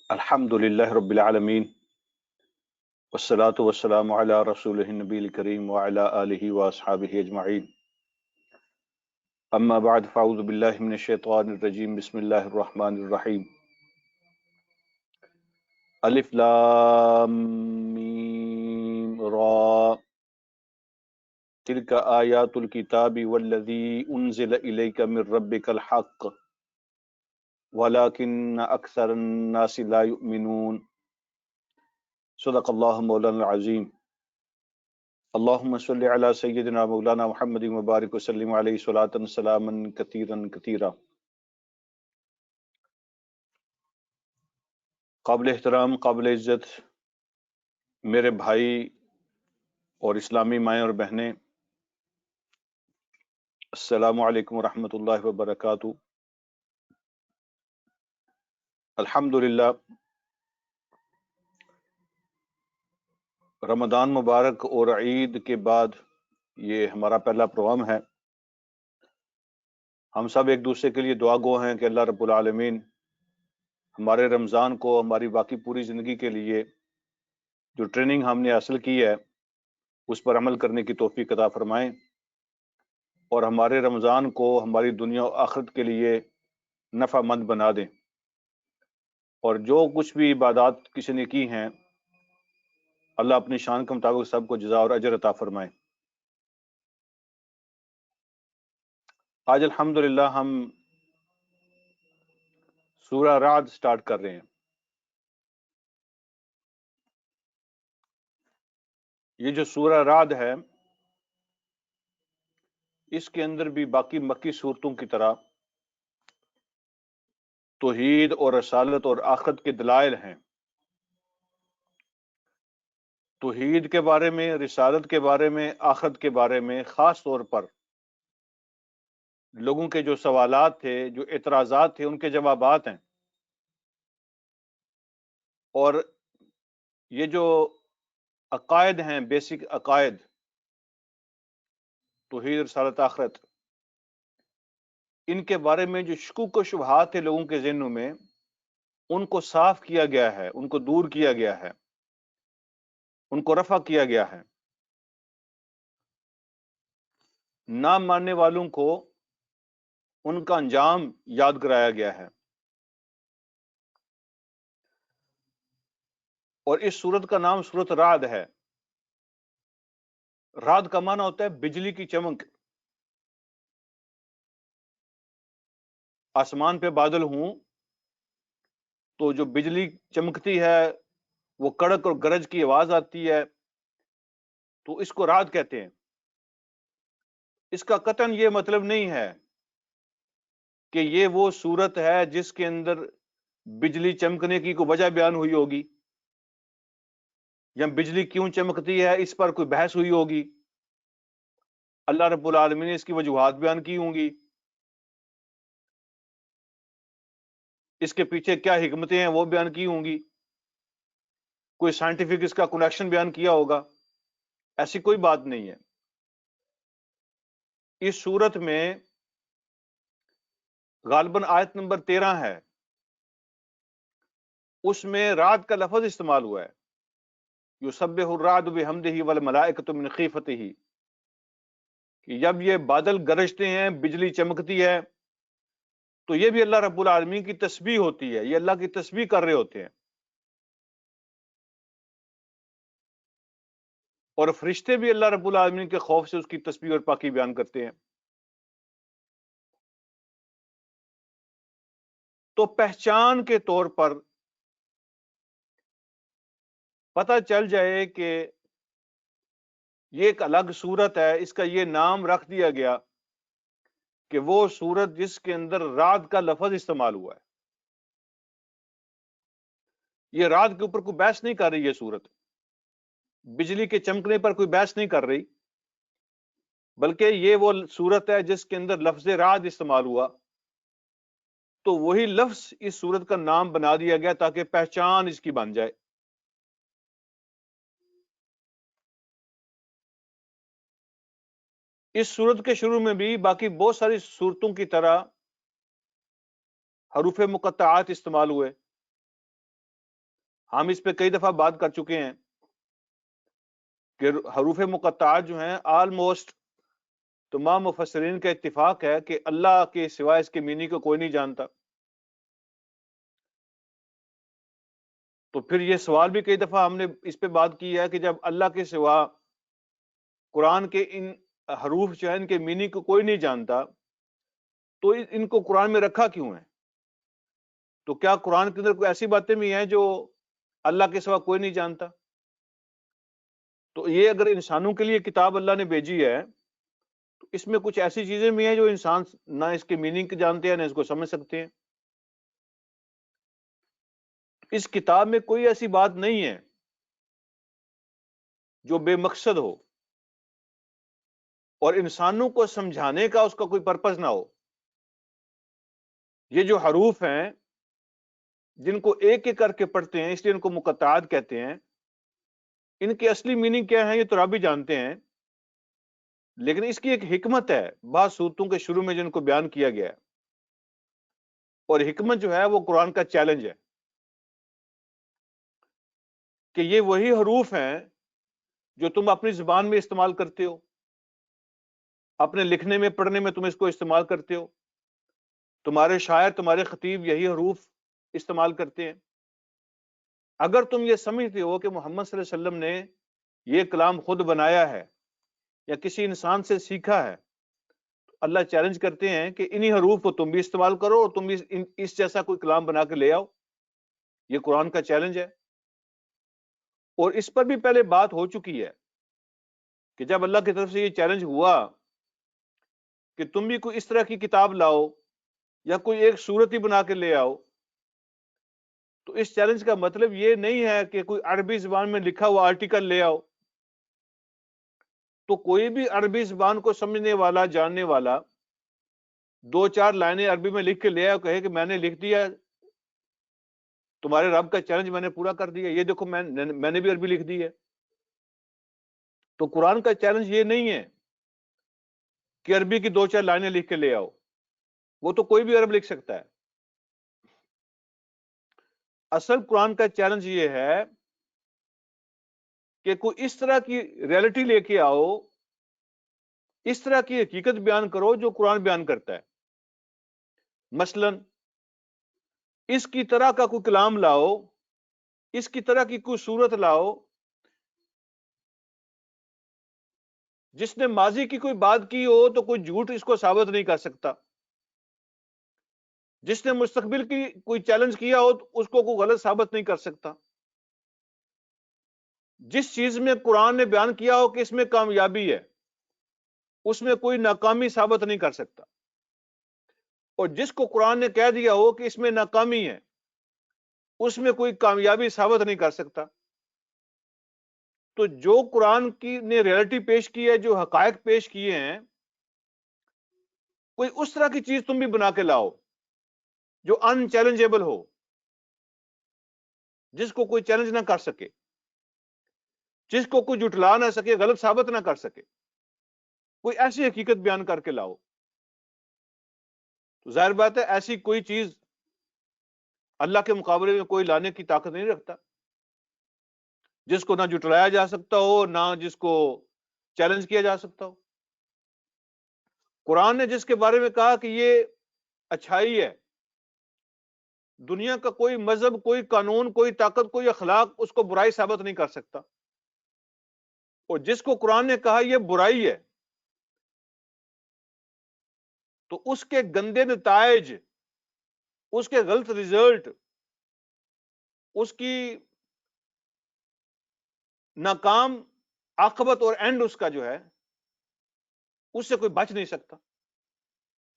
الحمد للہ رب العالمین والصلاة والسلام علی رسولہ النبی الکریم وعلی آلہ واصحابہ اجمعین اما بعد فاعوذ باللہ من الشیطان الرجیم بسم اللہ الرحمن الرحیم الف لام میم را تلک آیات الکتاب والذی انزل الیک من ربک الحق ولکن اکثر الناس لا یؤمنون صدق اللہ مولانا العظیم اللہم صلی علی سیدنا مولانا محمد مبارک وسلم علیہ صلاۃ سلاما کثیرا کثیرا۔ قابل احترام، قابل عزت میرے بھائی اور اسلامی مائیں اور بہنیں، السلام علیکم ورحمۃ اللہ وبرکاتہ۔ الحمدللہ رمضان مبارک اور عید کے بعد یہ ہمارا پہلا پروگرام ہے۔ ہم سب ایک دوسرے کے لیے دعا گو ہیں کہ اللہ رب العالمین ہمارے رمضان کو، ہماری باقی پوری زندگی کے لیے جو ٹریننگ ہم نے حاصل کی ہے اس پر عمل کرنے کی توفیق عطا فرمائیں، اور ہمارے رمضان کو ہماری دنیا و آخرت کے لیے نفع مند بنا دیں، اور جو کچھ بھی عبادات کسی نے کی ہیں اللہ اپنی شان کے مطابق سب کو جزا اور اجر عطا فرمائے۔ آج الحمدللہ ہم سورہ رعد سٹارٹ کر رہے ہیں۔ یہ جو سورہ رعد ہے اس کے اندر بھی باقی مکی صورتوں کی طرح توحید اور رسالت اور آخرت کے دلائل ہیں۔ توحید کے بارے میں، رسالت کے بارے میں، آخرت کے بارے میں خاص طور پر لوگوں کے جو سوالات تھے، جو اعتراضات تھے، ان کے جوابات ہیں۔ اور یہ جو عقائد ہیں، بیسک عقائد، توحید، رسالت، آخرت، ان کے بارے میں جو شکوک و شبہات تھے لوگوں کے ذہنوں میں، ان کو صاف کیا گیا ہے، ان کو دور کیا گیا ہے، ان کو رفع کیا گیا ہے۔ نہ ماننے والوں کو ان کا انجام یاد کرایا گیا ہے۔ اور اس سورت کا نام سورت رعد ہے۔ رعد کا معنی ہوتا ہے بجلی کی چمک۔ آسمان پہ بادل ہوں تو جو بجلی چمکتی ہے، وہ کڑک اور گرج کی آواز آتی ہے، تو اس کو رعد کہتے ہیں۔ اس کا قطعاً یہ مطلب نہیں ہے کہ یہ وہ صورت ہے جس کے اندر بجلی چمکنے کی کوئی وجہ بیان ہوئی ہوگی، یا بجلی کیوں چمکتی ہے اس پر کوئی بحث ہوئی ہوگی، اللہ رب العالمین نے اس کی وجوہات بیان کی ہوں گی، اس کے پیچھے کیا حکمتیں ہیں وہ بیان کی ہوں گی، کوئی سائنٹیفک اس کا کنیکشن بیان کیا ہوگا۔ ایسی کوئی بات نہیں ہے۔ اس صورت میں غالباً آیت نمبر 13 ہے، اس میں رعد کا لفظ استعمال ہوا ہے، یسبح الرعد بحمدہ والملائکۃ من خیفتہ، کہ جب یہ بادل گرجتے ہیں، بجلی چمکتی ہے، تو یہ بھی اللہ رب العالمین کی تسبیح ہوتی ہے، یہ اللہ کی تسبیح کر رہے ہوتے ہیں۔ اور فرشتے بھی اللہ رب العالمین کے خوف سے اس کی تسبیح اور پاکی بیان کرتے ہیں۔ تو پہچان کے طور پر پتہ چل جائے کہ یہ ایک الگ صورت ہے، اس کا یہ نام رکھ دیا گیا کہ وہ صورت جس کے اندر رعد کا لفظ استعمال ہوا ہے۔ یہ رعد کے اوپر کوئی بحث نہیں کر رہی، یہ صورت بجلی کے چمکنے پر کوئی بحث نہیں کر رہی، بلکہ یہ وہ صورت ہے جس کے اندر لفظ رعد استعمال ہوا، تو وہی لفظ اس صورت کا نام بنا دیا گیا تاکہ پہچان اس کی بن جائے۔ اس صورت کے شروع میں بھی باقی بہت ساری صورتوں کی طرح حروف مقطعات استعمال ہوئے، ہم اس پہ کئی دفعہ بات کر چکے ہیں کہ حروف مقطعات جو ہیں آلموسٹ تمام مفسرین کا اتفاق ہے کہ اللہ کے سوائے اس کے میننگ کو کوئی نہیں جانتا. تو پھر یہ سوال بھی کئی دفعہ ہم نے اس پہ بات کی ہے کہ جب اللہ کے سوا قرآن کے ان حروف جو ہیں ان کے میننگ کو کوئی نہیں جانتا تو ان کو قرآن میں رکھا کیوں ہے؟ تو کیا قرآن کے اندر کوئی ایسی باتیں بھی ہیں جو اللہ کے سوا کوئی نہیں جانتا؟ تو یہ اگر انسانوں کے لیے کتاب اللہ نے بھیجی ہے تو اس میں کچھ ایسی چیزیں بھی ہیں جو انسان نہ اس کے میننگ جانتے ہیں نہ اس کو سمجھ سکتے ہیں. اس کتاب میں کوئی ایسی بات نہیں ہے جو بے مقصد ہو اور انسانوں کو سمجھانے کا اس کا کوئی پرپز نہ ہو. یہ جو حروف ہیں جن کو ایک ایک کر کے پڑھتے ہیں اس لیے ان کو مقطعات کہتے ہیں. ان کی اصلی میننگ کیا ہے یہ تو رب بھی جانتے ہیں، لیکن اس کی ایک حکمت ہے بعض صورتوں کے شروع میں جن کو بیان کیا گیا ہے، اور حکمت جو ہے وہ قرآن کا چیلنج ہے کہ یہ وہی حروف ہیں جو تم اپنی زبان میں استعمال کرتے ہو، اپنے لکھنے میں پڑھنے میں تم اس کو استعمال کرتے ہو، تمہارے شاعر تمہارے خطیب یہی حروف استعمال کرتے ہیں. اگر تم یہ سمجھتے ہو کہ محمد صلی اللہ علیہ وسلم نے یہ کلام خود بنایا ہے یا کسی انسان سے سیکھا ہے، تو اللہ چیلنج کرتے ہیں کہ انہی حروف کو تم بھی استعمال کرو اور تم بھی اس جیسا کوئی کلام بنا کے لے آؤ. یہ قرآن کا چیلنج ہے. اور اس پر بھی پہلے بات ہو چکی ہے کہ جب اللہ کی طرف سے یہ چیلنج ہوا کہ تم بھی کوئی اس طرح کی کتاب لاؤ یا کوئی ایک صورت ہی بنا کے لے آؤ، تو اس چیلنج کا مطلب یہ نہیں ہے کہ کوئی عربی زبان میں لکھا ہوا آرٹیکل لے آؤ. تو کوئی بھی عربی زبان کو سمجھنے والا جاننے والا دو چار لائنیں عربی میں لکھ کے لے آؤ، کہے کہ میں نے لکھ دیا، تمہارے رب کا چیلنج میں نے پورا کر دیا، یہ دیکھو میں نے بھی عربی لکھ دی ہے. تو قرآن کا چیلنج یہ نہیں ہے کہ عربی کی دو چار لائنیں لکھ کے لے آؤ، وہ تو کوئی بھی عرب لکھ سکتا ہے. اصل قرآن کا چیلنج یہ ہے کہ کوئی اس طرح کی ریئلٹی لے کے آؤ، اس طرح کی حقیقت بیان کرو جو قرآن بیان کرتا ہے. مثلا اس کی طرح کا کوئی کلام لاؤ، اس کی طرح کی کوئی صورت لاؤ جس نے ماضی کی کوئی بات کی ہو تو کوئی جھوٹ اس کو ثابت نہیں کر سکتا، جس نے مستقبل کی کوئی چیلنج کیا ہو تو اس کو کوئی غلط ثابت نہیں کر سکتا، جس چیز میں قرآن نے بیان کیا ہو کہ اس میں کامیابی ہے اس میں کوئی ناکامی ثابت نہیں کر سکتا، اور جس کو قرآن نے کہہ دیا ہو کہ اس میں ناکامی ہے اس میں کوئی کامیابی ثابت نہیں کر سکتا. تو جو قرآن کی نے ریئلٹی پیش کی ہے، جو حقائق پیش کیے ہیں، کوئی اس طرح کی چیز تم بھی بنا کے لاؤ جو ان چیلنجیبل ہو، جس کو کوئی چیلنج نہ کر سکے، جس کو کوئی جھٹلا نہ سکے، غلط ثابت نہ کر سکے. کوئی ایسی حقیقت بیان کر کے لاؤ. تو ظاہر بات ہے ایسی کوئی چیز اللہ کے مقابلے میں کوئی لانے کی طاقت نہیں رکھتا، جس کو نہ جھٹلایا جا سکتا ہو نہ جس کو چیلنج کیا جا سکتا ہو. قرآن نے جس کے بارے میں کہا کہ یہ اچھائی ہے، دنیا کا کوئی مذہب، کوئی قانون، کوئی طاقت، کوئی اخلاق اس کو برائی ثابت نہیں کر سکتا. اور جس کو قرآن نے کہا یہ برائی ہے تو اس کے گندے نتائج، اس کے غلط رزلٹ، اس کی ناکام عاقبت اور اینڈ اس کا جو ہے اس سے کوئی بچ نہیں سکتا.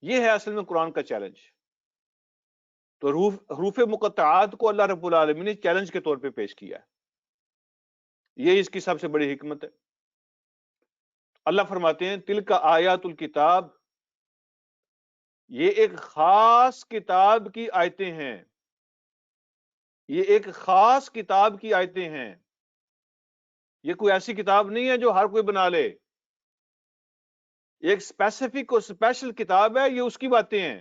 یہ ہے اصل میں قرآن کا چیلنج. تو حروف مقطعات کو اللہ رب العالمین نے چیلنج کے طور پہ پیش کیا ہے. یہ اس کی سب سے بڑی حکمت ہے. اللہ فرماتے ہیں تلک آیات الکتاب، یہ ایک خاص کتاب کی آیتیں ہیں، یہ ایک خاص کتاب کی آیتیں ہیں. یہ کوئی ایسی کتاب نہیں ہے جو ہر کوئی بنا لے، ایک اسپیسیفک اور اسپیشل کتاب ہے، یہ اس کی باتیں ہیں.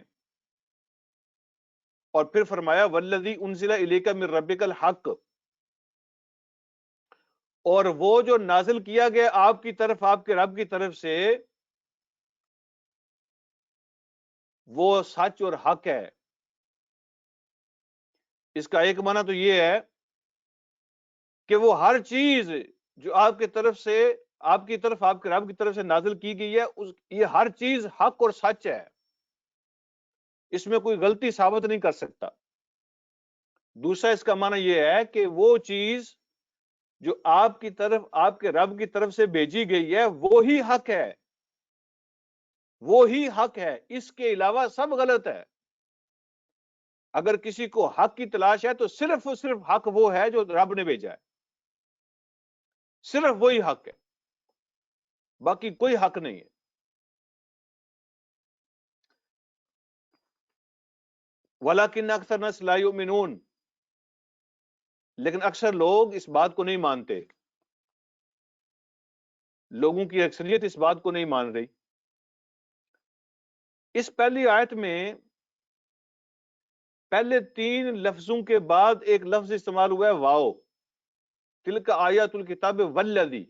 اور پھر فرمایا والذی انزل الیک من ربک الحق، اور وہ جو نازل کیا گیا آپ کی طرف آپ کے رب کی طرف سے وہ سچ اور حق ہے. اس کا ایک معنی تو یہ ہے کہ وہ ہر چیز جو آپ کی طرف سے آپ کی طرف آپ کے رب کی طرف سے نازل کی گئی ہے یہ ہر چیز حق اور سچ ہے، اس میں کوئی غلطی ثابت نہیں کر سکتا. دوسرا اس کا معنی یہ ہے کہ وہ چیز جو آپ کی طرف آپ کے رب کی طرف سے بھیجی گئی ہے وہی حق ہے، وہی حق ہے، اس کے علاوہ سب غلط ہے. اگر کسی کو حق کی تلاش ہے تو صرف اور صرف حق وہ ہے جو رب نے بھیجا ہے، صرف وہی حق ہے، باقی کوئی حق نہیں ہے. وَلَكِنَّ أَكْثَرَ النَّاسِ لَا يُؤْمِنُونَ، لیکن اکثر لوگ اس بات کو نہیں مانتے، لوگوں کی اکثریت اس بات کو نہیں مان رہی. اس پہلی آیت میں پہلے 3 لفظوں کے بعد ایک لفظ استعمال ہوا ہے واو. تلک آیات الکتاب والذی،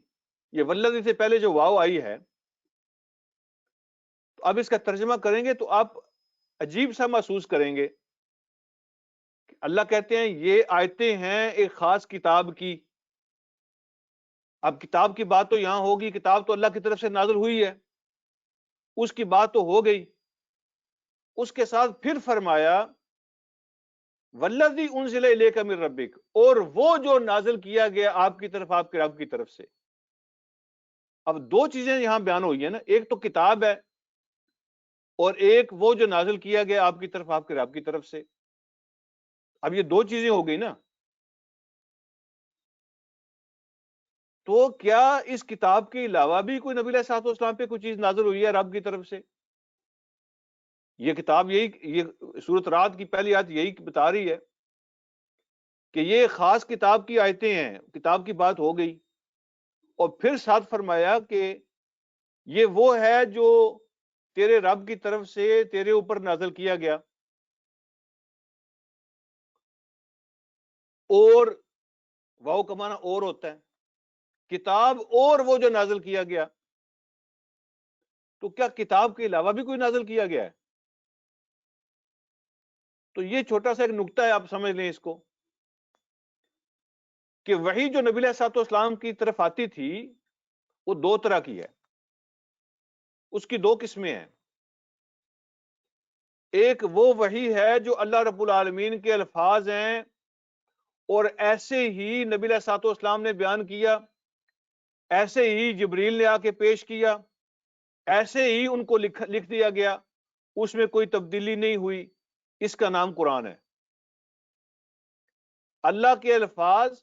یہ والذی سے پہلے جو واو آئی ہے، تو اب اس کا ترجمہ کریں گے تو آپ عجیب سا محسوس کریں گے. اللہ کہتے ہیں یہ آیتیں ہیں ایک خاص کتاب کی. اب کتاب کی بات تو یہاں ہوگی، کتاب تو اللہ کی طرف سے نازل ہوئی ہے، اس کی بات تو ہو گئی. اس کے ساتھ پھر فرمایا والذی انزل الیک من ربک، اور وہ جو نازل کیا گیا آپ کی طرف آپ کے رب کی طرف سے. اب 2 چیزیں یہاں بیان ہوئی ہیں نا، ایک تو کتاب ہے اور ایک وہ جو نازل کیا گیا آپ کی طرف آپ کے رب کی طرف سے. اب یہ 2 چیزیں ہو گئی نا. تو کیا اس کتاب کے علاوہ بھی کوئی نبی علیہ الصلوۃ والسلام پہ کوئی چیز نازل ہوئی ہے رب کی طرف سے؟ یہ کتاب یہ سورۃ رعد کی پہلی آیت یہی بتا رہی ہے کہ یہ خاص کتاب کی آیتیں ہیں، کتاب کی بات ہو گئی. اور پھر ساتھ فرمایا کہ یہ وہ ہے جو تیرے رب کی طرف سے تیرے اوپر نازل کیا گیا. اور واو کا معنی اور ہوتا ہے، کتاب اور وہ جو نازل کیا گیا. تو کیا کتاب کے علاوہ بھی کوئی نازل کیا گیا ہے؟ تو یہ چھوٹا سا ایک نقطہ ہے، آپ سمجھ لیں اس کو، کہ وحی جو نبی علیہ الصلوۃ والسلام کی طرف آتی تھی وہ 2 طرح کی ہے، اس کی 2 قسمیں ہیں. ایک وہ وحی ہے جو اللہ رب العالمین کے الفاظ ہیں اور ایسے ہی نبی علیہ الصلوۃ والسلام نے بیان کیا، ایسے ہی جبریل نے آ کے پیش کیا، ایسے ہی ان کو لکھ دیا گیا، اس میں کوئی تبدیلی نہیں ہوئی. اس کا نام قرآن ہے. اللہ کے الفاظ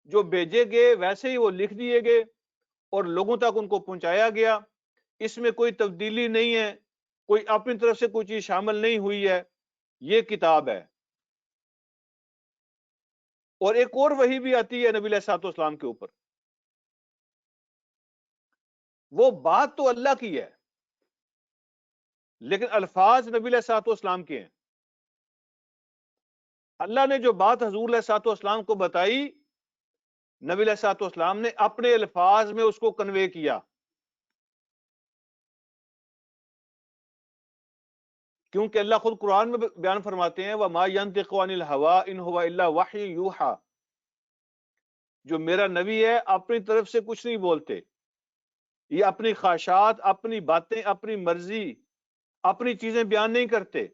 جو بھیجے گئے ویسے ہی وہ لکھ دیے گئے اور لوگوں تک ان کو پہنچایا گیا، اس میں کوئی تبدیلی نہیں ہے، کوئی اپنی طرف سے کوئی چیز شامل نہیں ہوئی ہے. یہ کتاب ہے. اور ایک اور وحی بھی آتی ہے نبی علیہ الصلوۃ والسلام کے اوپر، وہ بات تو اللہ کی ہے لیکن الفاظ نبی علیہ الصلوۃ والسلام کے ہیں. اللہ نے جو بات حضور علیہ الصلوۃ والسلام کو بتائی، نبی علیہ الصلوۃ والسلام نے اپنے الفاظ میں اس کو کنوے کیا. کیونکہ اللہ خود قرآن میں بیان فرماتے ہیں وَمَا يَنطِقُ عَنِ الْهَوَىٰ إِنْ هُوَ إِلَّا وَحْيٌ يُوحَىٰ، جو میرا نبی ہے اپنی طرف سے کچھ نہیں بولتے، یہ اپنی خواہشات، اپنی باتیں، اپنی مرضی، اپنی چیزیں بیان نہیں کرتے.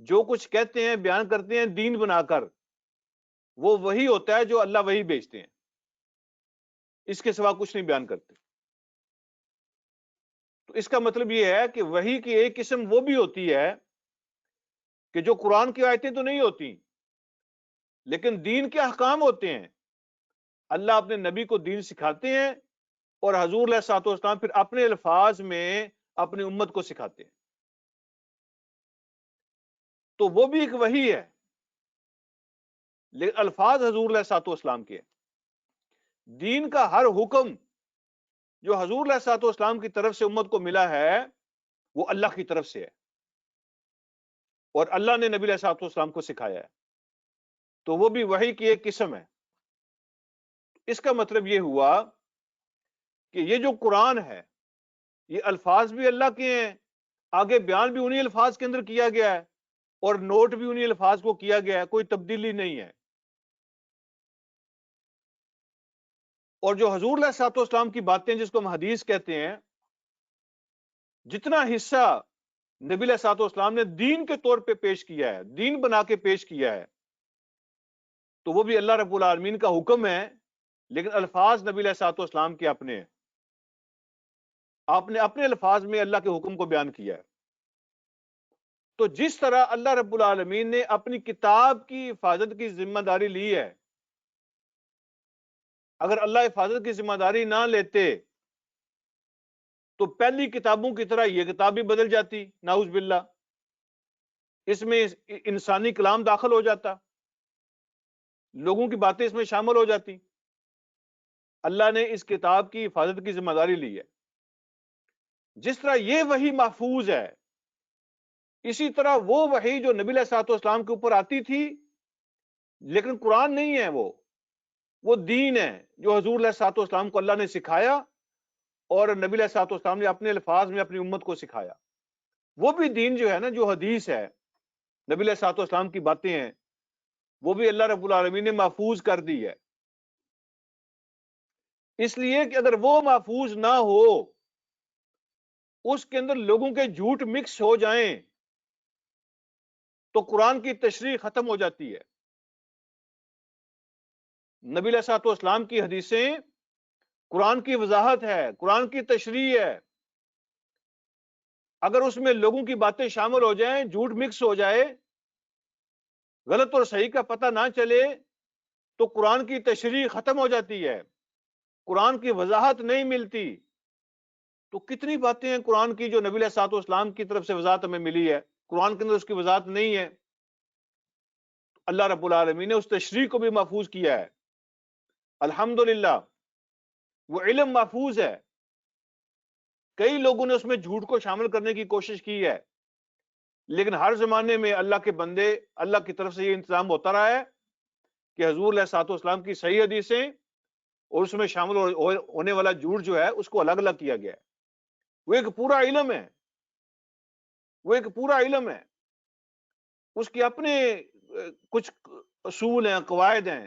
جو کچھ کہتے ہیں بیان کرتے ہیں دین بنا کر، وہ وہی ہوتا ہے جو اللہ وہی بھیجتے ہیں، اس کے سوا کچھ نہیں بیان کرتے. تو اس کا مطلب یہ ہے کہ وحی کی ایک قسم وہ بھی ہوتی ہے کہ جو قرآن کی آیتیں تو نہیں ہوتی لیکن دین کے احکام ہوتے ہیں. اللہ اپنے نبی کو دین سکھاتے ہیں اور حضور علیہ الصلوۃ والسلام پھر اپنے الفاظ میں اپنی امت کو سکھاتے ہیں. تو وہ بھی ایک وحی ہے لیکن الفاظ حضور علیہ الصلوۃ والسلام کے ہیں. دین کا ہر حکم جو حضور علیہ الصلوۃ والسلام کی طرف سے امت کو ملا ہے وہ اللہ کی طرف سے ہے اور اللہ نے نبی علیہ الصلوۃ والسلام کو سکھایا ہے. تو وہ بھی وحی کی ایک قسم ہے. اس کا مطلب یہ ہوا کہ یہ جو قرآن ہے یہ الفاظ بھی اللہ کے ہیں، آگے بیان بھی انہی الفاظ کے اندر کیا گیا ہے، اور نوٹ بھی انہی الفاظ کو کیا گیا ہے، کوئی تبدیلی نہیں ہے۔ اور جو حضور علیہ الصلوۃ والسلام کی باتیں جس کو ہم حدیث کہتے ہیں، جتنا حصہ نبی علیہ الصلوۃ والسلام نے دین کے طور پہ پیش کیا ہے، دین بنا کے پیش کیا ہے، تو وہ بھی اللہ رب العالمین کا حکم ہے، لیکن الفاظ نبی علیہ الصلوۃ والسلام کے اپنے ہیں۔ آپ نے اپنے الفاظ میں اللہ کے حکم کو بیان کیا ہے۔ تو جس طرح اللہ رب العالمین نے اپنی کتاب کی حفاظت کی ذمہ داری لی ہے، اگر اللہ حفاظت کی ذمہ داری نہ لیتے تو پہلی کتابوں کی طرح یہ کتاب بھی بدل جاتی، نعوذ باللہ، اس میں انسانی کلام داخل ہو جاتا، لوگوں کی باتیں اس میں شامل ہو جاتی۔ اللہ نے اس کتاب کی حفاظت کی ذمہ داری لی ہے۔ جس طرح یہ وحی محفوظ ہے، اسی طرح وہ وحی جو نبی علیہ الصلوۃ والسلام کے اوپر آتی تھی، لیکن قرآن نہیں ہے، وہ دین ہے جو حضور علیہ الصلوۃ والسلام کو اللہ نے سکھایا، اور نبی علیہ الصلوۃ والسلام نے اپنے الفاظ میں اپنی امت کو سکھایا۔ وہ بھی دین جو ہے نا، جو حدیث ہے، نبی علیہ الصلوۃ والسلام کی باتیں ہیں، وہ بھی اللہ رب العالمین نے محفوظ کر دی ہے۔ اس لیے کہ اگر وہ محفوظ نہ ہو، اس کے اندر لوگوں کے جھوٹ مکس ہو جائیں تو قرآن کی تشریح ختم ہو جاتی ہے۔ نبی علیہ الصلوۃ والسلام کی حدیثیں قرآن کی وضاحت ہے، قرآن کی تشریح ہے۔ اگر اس میں لوگوں کی باتیں شامل ہو جائیں، جھوٹ مکس ہو جائے، غلط اور صحیح کا پتہ نہ چلے، تو قرآن کی تشریح ختم ہو جاتی ہے، قرآن کی وضاحت نہیں ملتی۔ تو کتنی باتیں ہیں قرآن کی جو نبی علیہ الصلوۃ والسلام کی طرف سے وضاحت ہمیں ملی ہے، قرآن کے اندر اس کی وضاحت نہیں ہے۔ اللہ رب العالمین نے اس تشریح کو بھی محفوظ کیا ہے، الحمدللہ، وہ علم محفوظ ہے۔ کئی لوگوں نے اس میں جھوٹ کو شامل کرنے کی کوشش کی ہے، لیکن ہر زمانے میں اللہ کے بندے، اللہ کی طرف سے یہ انتظام ہوتا رہا ہے کہ حضور علیہ الصلوۃ والسلام کی صحیح حدیثیں اور اس میں شامل ہونے والا جھوٹ جو ہے اس کو الگ الگ کیا گیا ہے۔ وہ ایک پورا علم ہے، وہ ایک پورا علم ہے، اس کے اپنے کچھ اصول ہیں، قواعد ہیں،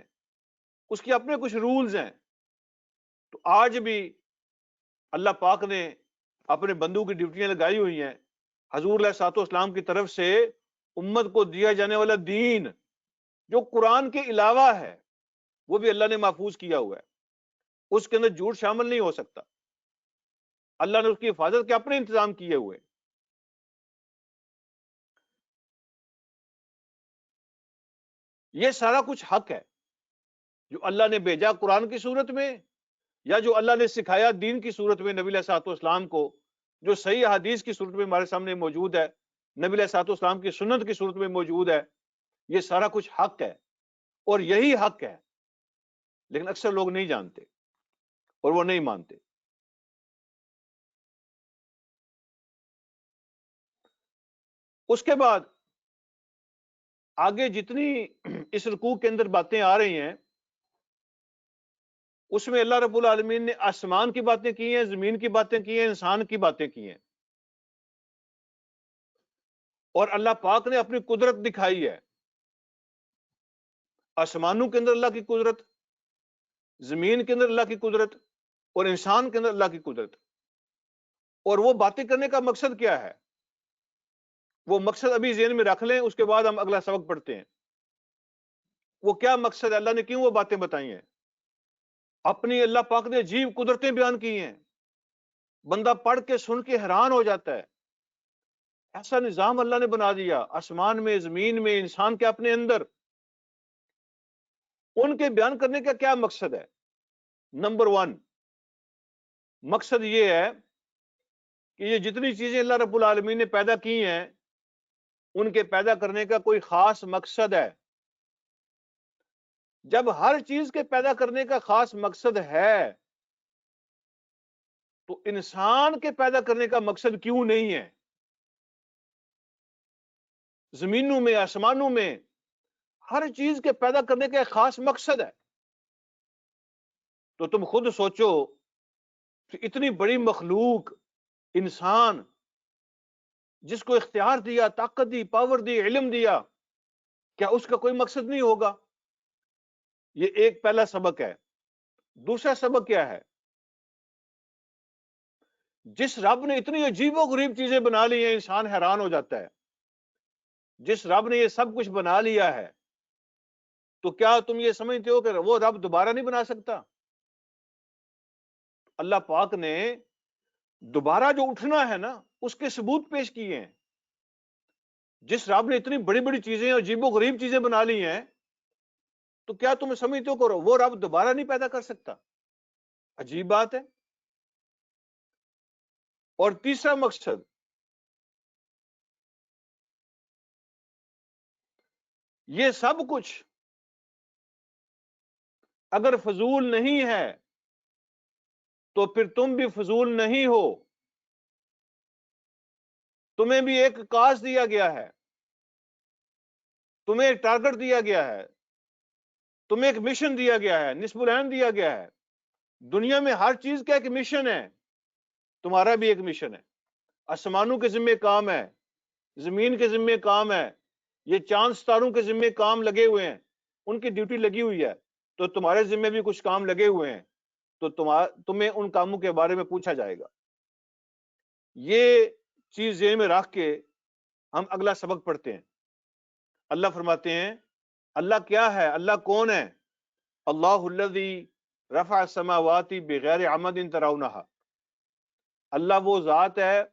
اس کے اپنے کچھ رولز ہیں۔ تو آج بھی اللہ پاک نے اپنے بندوں کی ڈیوٹیاں لگائی ہوئی ہیں، حضور علیہ الصلوۃ والسلام کی طرف سے امت کو دیا جانے والا دین جو قرآن کے علاوہ ہے، وہ بھی اللہ نے محفوظ کیا ہوا ہے، اس کے اندر جھوٹ شامل نہیں ہو سکتا۔ اللہ نے اس کی حفاظت کے اپنے انتظام کیے ہوئے۔ یہ سارا کچھ حق ہے جو اللہ نے بھیجا قرآن کی صورت میں، یا جو اللہ نے سکھایا دین کی صورت میں نبی علیہ الصلوۃ والسلام کو، جو صحیح حدیث کی صورت میں ہمارے سامنے موجود ہے، نبی علیہ الصلوۃ والسلام کی سنت کی صورت میں موجود ہے۔ یہ سارا کچھ حق ہے، اور یہی حق ہے، لیکن اکثر لوگ نہیں جانتے اور وہ نہیں مانتے۔ اس کے بعد آگے جتنی اس رکوع کے اندر باتیں آ رہی ہیں، اس میں اللہ رب العالمین نے آسمان کی باتیں کی ہیں، زمین کی باتیں کی ہیں، انسان کی باتیں کی ہیں، اور اللہ پاک نے اپنی قدرت دکھائی ہے۔ آسمانوں کے اندر اللہ کی قدرت، زمین کے اندر اللہ کی قدرت، اور انسان کے اندر اللہ کی قدرت۔ اور وہ باتیں کرنے کا مقصد کیا ہے، وہ مقصد ابھی ذہن میں رکھ لیں، اس کے بعد ہم اگلا سبق پڑھتے ہیں۔ وہ کیا مقصد ہے، اللہ نے کیوں وہ باتیں بتائی ہیں؟ اپنی اللہ پاک نے عجیب قدرتیں بیان کی ہیں، بندہ پڑھ کے سن کے حیران ہو جاتا ہے۔ ایسا نظام اللہ نے بنا دیا آسمان میں، زمین میں، انسان کے اپنے اندر۔ ان کے بیان کرنے کا کیا مقصد ہے؟ نمبر 1 مقصد یہ ہے کہ یہ جتنی چیزیں اللہ رب العالمین نے پیدا کی ہیں، ان کے پیدا کرنے کا کوئی خاص مقصد ہے۔ جب ہر چیز کے پیدا کرنے کا خاص مقصد ہے، تو انسان کے پیدا کرنے کا مقصد کیوں نہیں ہے؟ زمینوں میں، آسمانوں میں، ہر چیز کے پیدا کرنے کا ایک خاص مقصد ہے۔ تو تم خود سوچو کہ اتنی بڑی مخلوق انسان جس کو اختیار دیا، طاقت دی، پاور دی، علم دیا، کیا اس کا کوئی مقصد نہیں ہوگا؟ یہ ایک پہلا سبق ہے۔ دوسرا سبق کیا ہے؟ جس رب نے اتنی عجیب و غریب چیزیں بنا لی ہیں، انسان حیران ہو جاتا ہے۔ جس رب نے یہ سب کچھ بنا لیا ہے، تو کیا تم یہ سمجھتے ہو کہ وہ رب دوبارہ نہیں بنا سکتا؟ اللہ پاک نے دوبارہ جو اٹھنا ہے نا، اس کے ثبوت پیش کیے ہیں۔ جس رب نے اتنی بڑی بڑی چیزیں، عجیب و غریب چیزیں بنا لی ہیں، تو کیا تم سمجھتے ہو کہ وہ رب دوبارہ نہیں پیدا کر سکتا؟ عجیب بات ہے۔ اور تیسرا مقصد، یہ سب کچھ اگر فضول نہیں ہے تو پھر تم بھی فضول نہیں ہو۔ تمہیں بھی ایک کاز دیا گیا ہے، تمہیں ایک ٹارگٹ دیا گیا ہے، تمہیں ایک مشن دیا گیا ہے، نصب العین دیا گیا ہے۔ دنیا میں ہر چیز کا ایک مشن ہے، تمہارا بھی ایک مشن ہے۔ آسمانوں کے ذمے کام ہے، زمین کے ذمے کام ہے، یہ چاند ستاروں کے ذمے کام لگے ہوئے ہیں، ان کی ڈیوٹی لگی ہوئی ہے۔ تو تمہارے ذمے بھی کچھ کام لگے ہوئے ہیں، تو تمہیں ان کاموں کے بارے میں پوچھا جائے گا۔ یہ چیز ذہن میں رکھ کے ہم اگلا سبق پڑھتے ہیں۔ اللہ فرماتے ہیں، اللہ کیا ہے؟ اللہ کون ہے؟ اللہ الذی رفع السماوات بغیر عمد ترونہا۔ اللہ وہ ذات ہے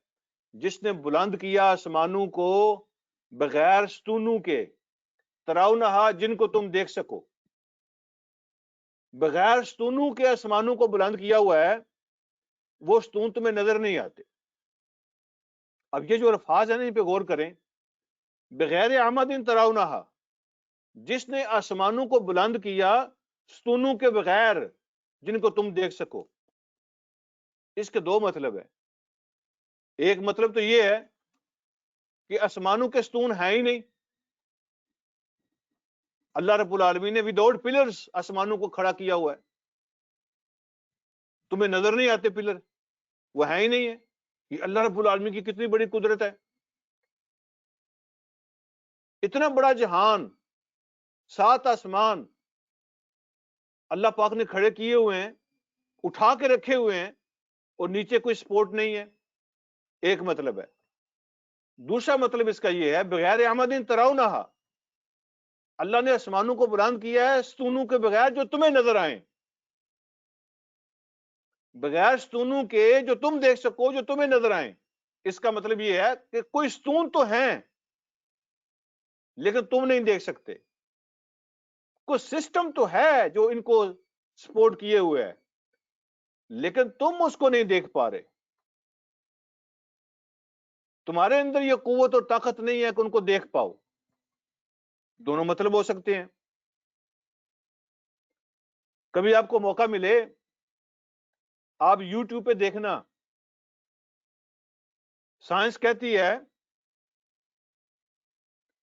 جس نے بلند کیا آسمانوں کو بغیر ستونوں کے، ترونہا جن کو تم دیکھ سکو۔ بغیر ستونوں کے آسمانوں کو بلند کیا ہوا ہے، وہ ستون تمہیں نظر نہیں آتے۔ اب یہ جو الفاظ ہیں نا، ان پہ غور کریں۔ بغیر عمد ترونہا، جس نے آسمانوں کو بلند کیا ستونوں کے بغیر جن کو تم دیکھ سکو۔ اس کے دو مطلب ہیں۔ ایک مطلب تو یہ ہے کہ آسمانوں کے ستون ہیں ہی نہیں، اللہ رب العالمین نے وداؤٹ پلرز آسمانوں کو کھڑا کیا ہوا ہے، تمہیں نظر نہیں آتے پلر، وہ ہے ہی نہیں ہے۔ یہ اللہ رب العالمین کی کتنی بڑی قدرت ہے۔ اتنا بڑا جہان، 7 آسمان اللہ پاک نے کھڑے کیے ہوئے ہیں، اٹھا کے رکھے ہوئے ہیں، اور نیچے کوئی سپورٹ نہیں ہے۔ ایک مطلب ہے۔ دوسرا مطلب اس کا یہ ہے، بغیر عمد ترونہا، اللہ نے آسمانوں کو بلند کیا ہے ستونوں کے بغیر جو تمہیں نظر آئیں، بغیر ستونوں کے جو تم دیکھ سکو، جو تمہیں نظر آئیں۔ اس کا مطلب یہ ہے کہ کوئی ستون تو ہیں لیکن تم نہیں دیکھ سکتے، کوئی سسٹم تو ہے جو ان کو سپورٹ کیے ہوئے ہے، لیکن تم اس کو نہیں دیکھ پا رہے۔ تمہارے اندر یہ قوت اور طاقت نہیں ہے کہ ان کو دیکھ پاؤ۔ دونوں مطلب ہو سکتے ہیں۔ کبھی آپ کو موقع ملے، آپ یوٹیوب پہ دیکھنا، سائنس کہتی ہے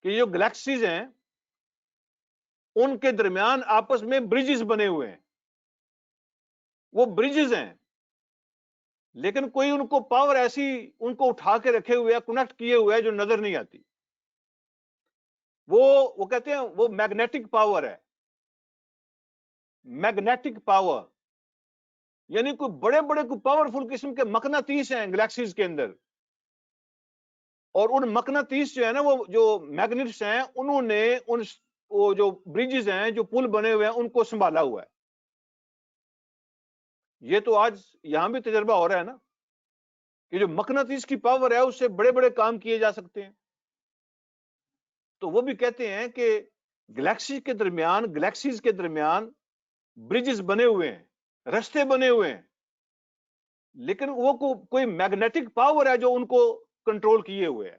کہ جو گلیکسیز ہیں ان کے درمیان آپس میں برجز بنے ہوئے ہیں، وہ برجز ہیں، لیکن کوئی ان کو پاور ایسی ان کو اٹھا کے رکھے ہوئے ہے، کنیکٹ کیے ہوئے ہے، جو نظر نہیں آتی۔ وہ کہتے ہیں وہ میگنیٹک پاور ہے، میگنیٹک پاور، یعنی کوئی بڑے بڑے کوئی پاورفل قسم کے مقناطیس ہیں گلیکسیز کے اندر، اور ان مقناطیس جو ہے نا، وہ جو میگنیٹس ہیں، انہوں نے وہ جو برجز ہیں، جو پل بنے ہوئے ہیں، ان کو سنبھالا ہوا ہے۔ یہ تو آج یہاں بھی تجربہ ہو رہا ہے نا، کہ جو مقناطیس کی پاور ہے اس سے بڑے بڑے کام کیے جا سکتے ہیں۔ تو وہ بھی کہتے ہیں کہ گلیکسیز کے درمیان برجز بنے ہوئے ہیں، رستے بنے ہوئے ہیں، لیکن وہ کوئی میگنیٹک پاور ہے جو ان کو کنٹرول کیے ہوئے ہے۔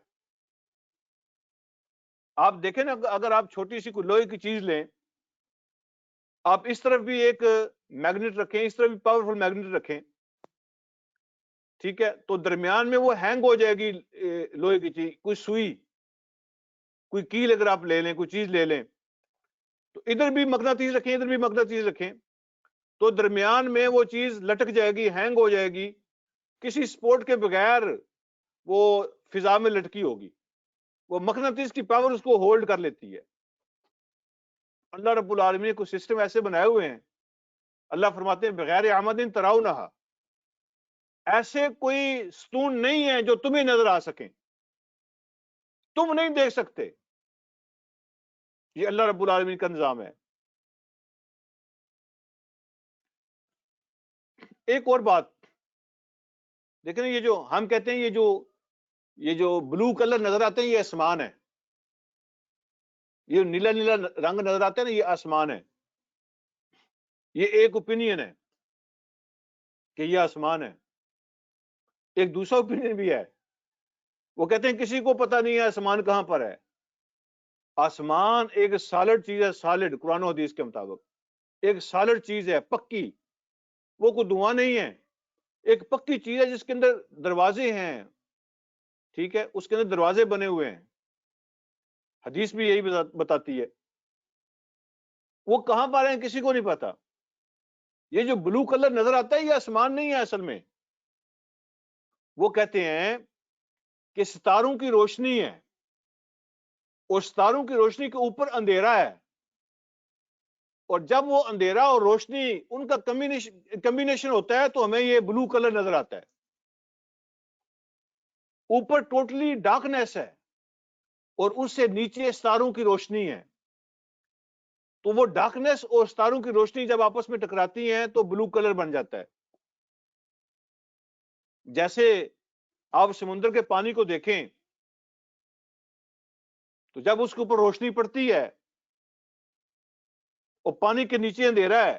آپ دیکھیں نا، اگر آپ چھوٹی سی کوئی لوہے کی چیز لیں، آپ اس طرف بھی ایک میگنیٹ رکھیں، اس طرف بھی پاورفل میگنیٹ رکھیں، ٹھیک ہے، تو درمیان میں وہ ہینگ ہو جائے گی لوہے کی چیز، کوئی سوئی، کوئی کیل اگر آپ لے لیں، کوئی چیز لے لیں، تو ادھر بھی مقناطیس رکھیں، ادھر بھی مقناطیس رکھیں، تو درمیان میں وہ چیز لٹک جائے گی، ہینگ ہو جائے گی، کسی سپورٹ کے بغیر وہ فضا میں لٹکی ہوگی، وہ مقناطیس کی پاور اس کو ہولڈ کر لیتی ہے۔ اللہ رب العالمین کو سسٹم ایسے بنائے ہوئے ہیں، اللہ فرماتے ہیں بغیر عمد ترونہا، ایسے کوئی ستون نہیں ہے جو تمہیں نظر آ سکیں، تم نہیں دیکھ سکتے۔ یہ اللہ رب العالمین کا نظام ہے۔ ایک اور بات دیکھیں، یہ جو ہم کہتے ہیں یہ جو بلو کلر نظر آتے ہیں یہ آسمان ہے، یہ نیلا نیلا رنگ نظر آتا ہے نا، یہ آسمان ہے۔ یہ ایک اوپینین ہے کہ یہ آسمان ہے۔ ایک دوسرا اوپینین بھی ہے، وہ کہتے ہیں کسی کو پتہ نہیں ہے آسمان کہاں پر ہے۔ آسمان ایک سالڈ چیز ہے، سالڈ قرآن و حدیث کے مطابق ایک سالڈ چیز ہے، پکی، وہ کوئی دھواں نہیں ہے، ایک پکی چیز ہے جس کے اندر دروازے ہیں، ٹھیک ہے، اس کے اندر دروازے بنے ہوئے ہیں۔ حدیث بھی یہی بتاتی ہے۔ وہ کہاں پر ہیں کسی کو نہیں پتا۔ یہ جو بلو کلر نظر آتا ہے یہ آسمان نہیں ہے اصل میں، وہ کہتے ہیں کہ ستاروں کی روشنی ہے، اور ستاروں کی روشنی کے اوپر اندھیرا ہے، اور جب وہ اندھیرا اور روشنی ان کا کمبینیشن ہوتا ہے تو ہمیں یہ بلو کلر نظر آتا ہے۔ اوپر ٹوٹلی ڈارکنیس ہے اور اس سے نیچے ستاروں کی روشنی ہے، تو وہ ڈارکنیس اور ستاروں کی روشنی جب آپس میں ٹکراتی ہیں تو بلو کلر بن جاتا ہے۔ جیسے آپ سمندر کے پانی کو دیکھیں تو جب اس کے اوپر روشنی پڑتی ہے اور پانی کے نیچے اندھیرا ہے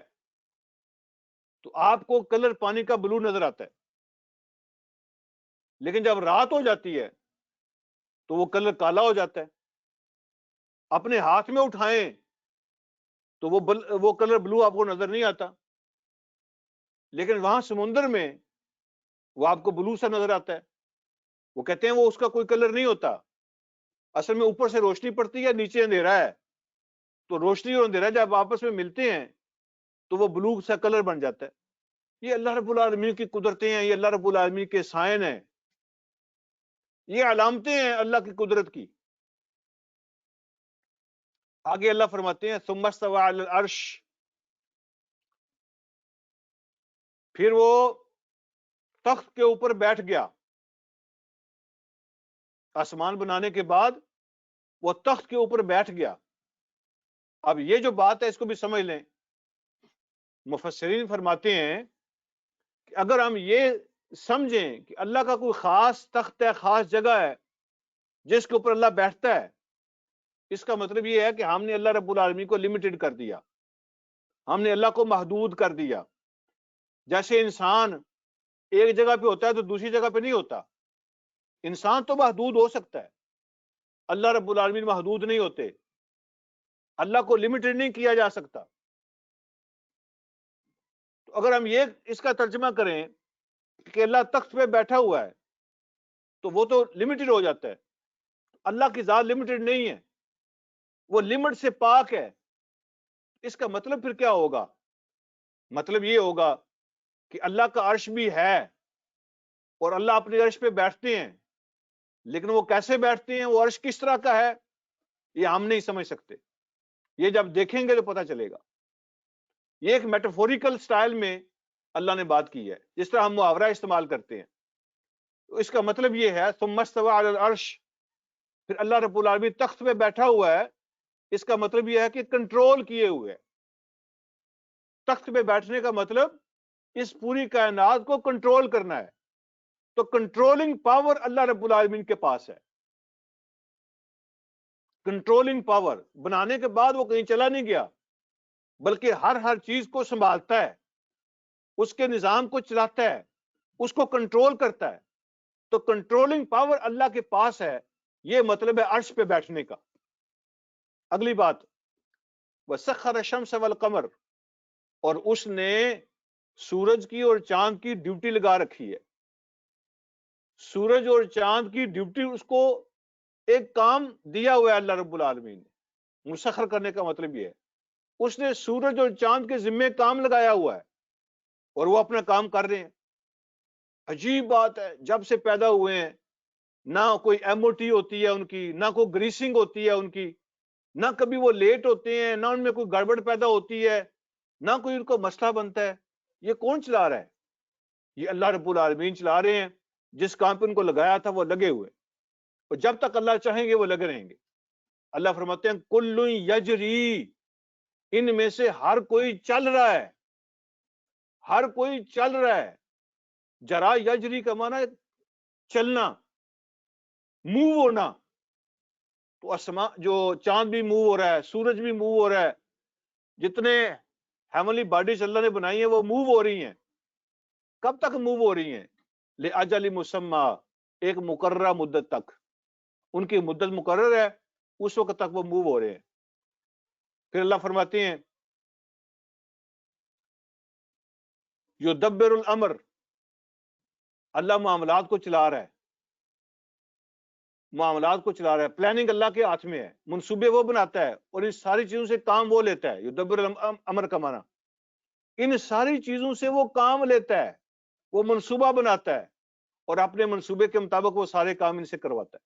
تو آپ کو کلر پانی کا بلو نظر آتا ہے، لیکن جب رات ہو جاتی ہے تو وہ کلر کالا ہو جاتا ہے۔ اپنے ہاتھ میں اٹھائیں تو وہ کلر بلو آپ کو نظر نہیں آتا، لیکن وہاں سمندر میں وہ آپ کو بلو سا نظر آتا ہے۔ وہ کہتے ہیں وہ اس کا کوئی کلر نہیں ہوتا، اصل میں اوپر سے روشنی پڑتی ہے، نیچے اندھیرا ہے، تو روشنی اور اندھیرا جب آپس میں ملتے ہیں تو وہ بلو سا کلر بن جاتا ہے۔ یہ اللہ رب العالمین کی قدرتیں ہیں، یہ اللہ رب العالمین کے سائن ہیں، یہ علامتیں ہیں اللہ کی قدرت کی۔ آگے اللہ فرماتے ہیں ثم استوى علی العرش، پھر وہ تخت کے اوپر بیٹھ گیا۔ آسمان بنانے کے بعد وہ تخت کے اوپر بیٹھ گیا۔ اب یہ جو بات ہے اس کو بھی سمجھ لیں، مفسرین فرماتے ہیں کہ اگر ہم یہ سمجھیں کہ اللہ کا کوئی خاص تخت ہے، خاص جگہ ہے جس کے اوپر اللہ بیٹھتا ہے، اس کا مطلب یہ ہے کہ ہم نے اللہ رب العالمین کو لمیٹڈ کر دیا، ہم نے اللہ کو محدود کر دیا۔ جیسے انسان ایک جگہ پہ ہوتا ہے تو دوسری جگہ پہ نہیں ہوتا۔ انسان تو محدود ہو سکتا ہے، اللہ رب العالمین محدود نہیں ہوتے، اللہ کو لمیٹڈ نہیں کیا جا سکتا۔ تو اگر ہم یہ اس کا ترجمہ کریں کہ اللہ تخت پہ بیٹھا ہوا ہے تو وہ تو لمیٹڈ ہو جاتا ہے۔ اللہ کی ذات لمیٹڈ نہیں ہے، وہ لمٹ سے پاک ہے۔ اس کا مطلب پھر کیا ہوگا؟ مطلب یہ ہوگا کہ اللہ کا عرش بھی ہے اور اللہ اپنے عرش پہ بیٹھتے ہیں، لیکن وہ کیسے بیٹھتے ہیں، وہ عرش کس طرح کا ہے، یہ ہم نہیں سمجھ سکتے۔ یہ جب دیکھیں گے تو پتہ چلے گا۔ یہ ایک میٹافوریکل سٹائل میں اللہ نے بات کی ہے، جس طرح ہم محاورہ استعمال کرتے ہیں۔ تو اس کا مطلب یہ ہے ثم استوى علی العرش، پھر اللہ رب العالمین تخت پہ بیٹھا ہوا ہے، اس کا مطلب یہ ہے کہ کنٹرول کیے ہوئے ہے۔ تخت پہ بیٹھنے کا مطلب اس پوری کائنات کو کنٹرول کرنا ہے، تو کنٹرولنگ پاور اللہ رب العالمین کے پاس ہے۔ کنٹرولنگ پاور بنانے کے بعد وہ کہیں چلا نہیں گیا، بلکہ ہر چیز کو سنبھالتا ہے، اس کے نظام کو چلاتا ہے، اس کو کنٹرول کرتا ہے۔ تو کنٹرولنگ پاور اللہ کے پاس ہے، یہ مطلب ہے عرش پہ بیٹھنے کا۔ اگلی بات وَسَخَّرَ الشَّمْسَ وَالْقَمَرَ، اور اس نے سورج کی اور چاند کی ڈیوٹی لگا رکھی ہے۔ سورج اور چاند کی ڈیوٹی، اس کو ایک کام دیا ہوا ہے اللہ رب العالمین نے۔ مسخر کرنے کا مطلب یہ ہے اس نے سورج اور چاند کے ذمے کام لگایا ہوا ہے۔ اور وہ اپنا کام کر رہے ہیں. عجیب بات ہے، جب سے پیدا ہوئے ہیں نہ کوئی ایم او ٹی ہوتی ہے ان کی، نہ کوئی گریسنگ ہوتی ہے ان کی، نہ کبھی وہ لیٹ ہوتے ہیں، نہ ان میں کوئی گڑبڑ پیدا ہوتی ہے، نہ کوئی ان کو مسئلہ بنتا ہے. یہ کون چلا رہا ہے؟ یہ اللہ رب العالمین چلا رہے ہیں. جس کام پہ ان کو لگایا تھا وہ لگے ہوئے، اور جب تک اللہ چاہیں گے وہ لگے رہیں گے. اللہ فرماتے ہیں کل یجری، ان میں سے ہر کوئی چل رہا ہے، ہر کوئی چل رہا ہے. جرا یجری کا معنی ہے چلنا، موو ہونا. تو اسما جو چاند بھی موو ہو رہا ہے، سورج بھی موو ہو رہا ہے، جتنے ہیونلی باڈیز اللہ نے بنائی ہیں وہ موو ہو رہی ہیں. کب تک موو ہو رہی ہیں؟ لِأَجَلِ مُسَمَّى، ایک مقررہ مدت تک. ان کی مدت مقرر ہے، اس وقت تک وہ موو ہو رہے ہیں. پھر اللہ فرماتے ہیں یدبر الامر، اللہ معاملات کو چلا رہا ہے، معاملات کو چلا رہا ہے. پلاننگ اللہ کے ہاتھ میں ہے، منصوبے وہ بناتا ہے، اور ان ساری چیزوں سے کام وہ لیتا ہے. یدبر الامر کا معنی ان ساری چیزوں سے وہ کام لیتا ہے، وہ منصوبہ بناتا ہے، اور اپنے منصوبے کے مطابق وہ سارے کام ان سے کرواتا ہے.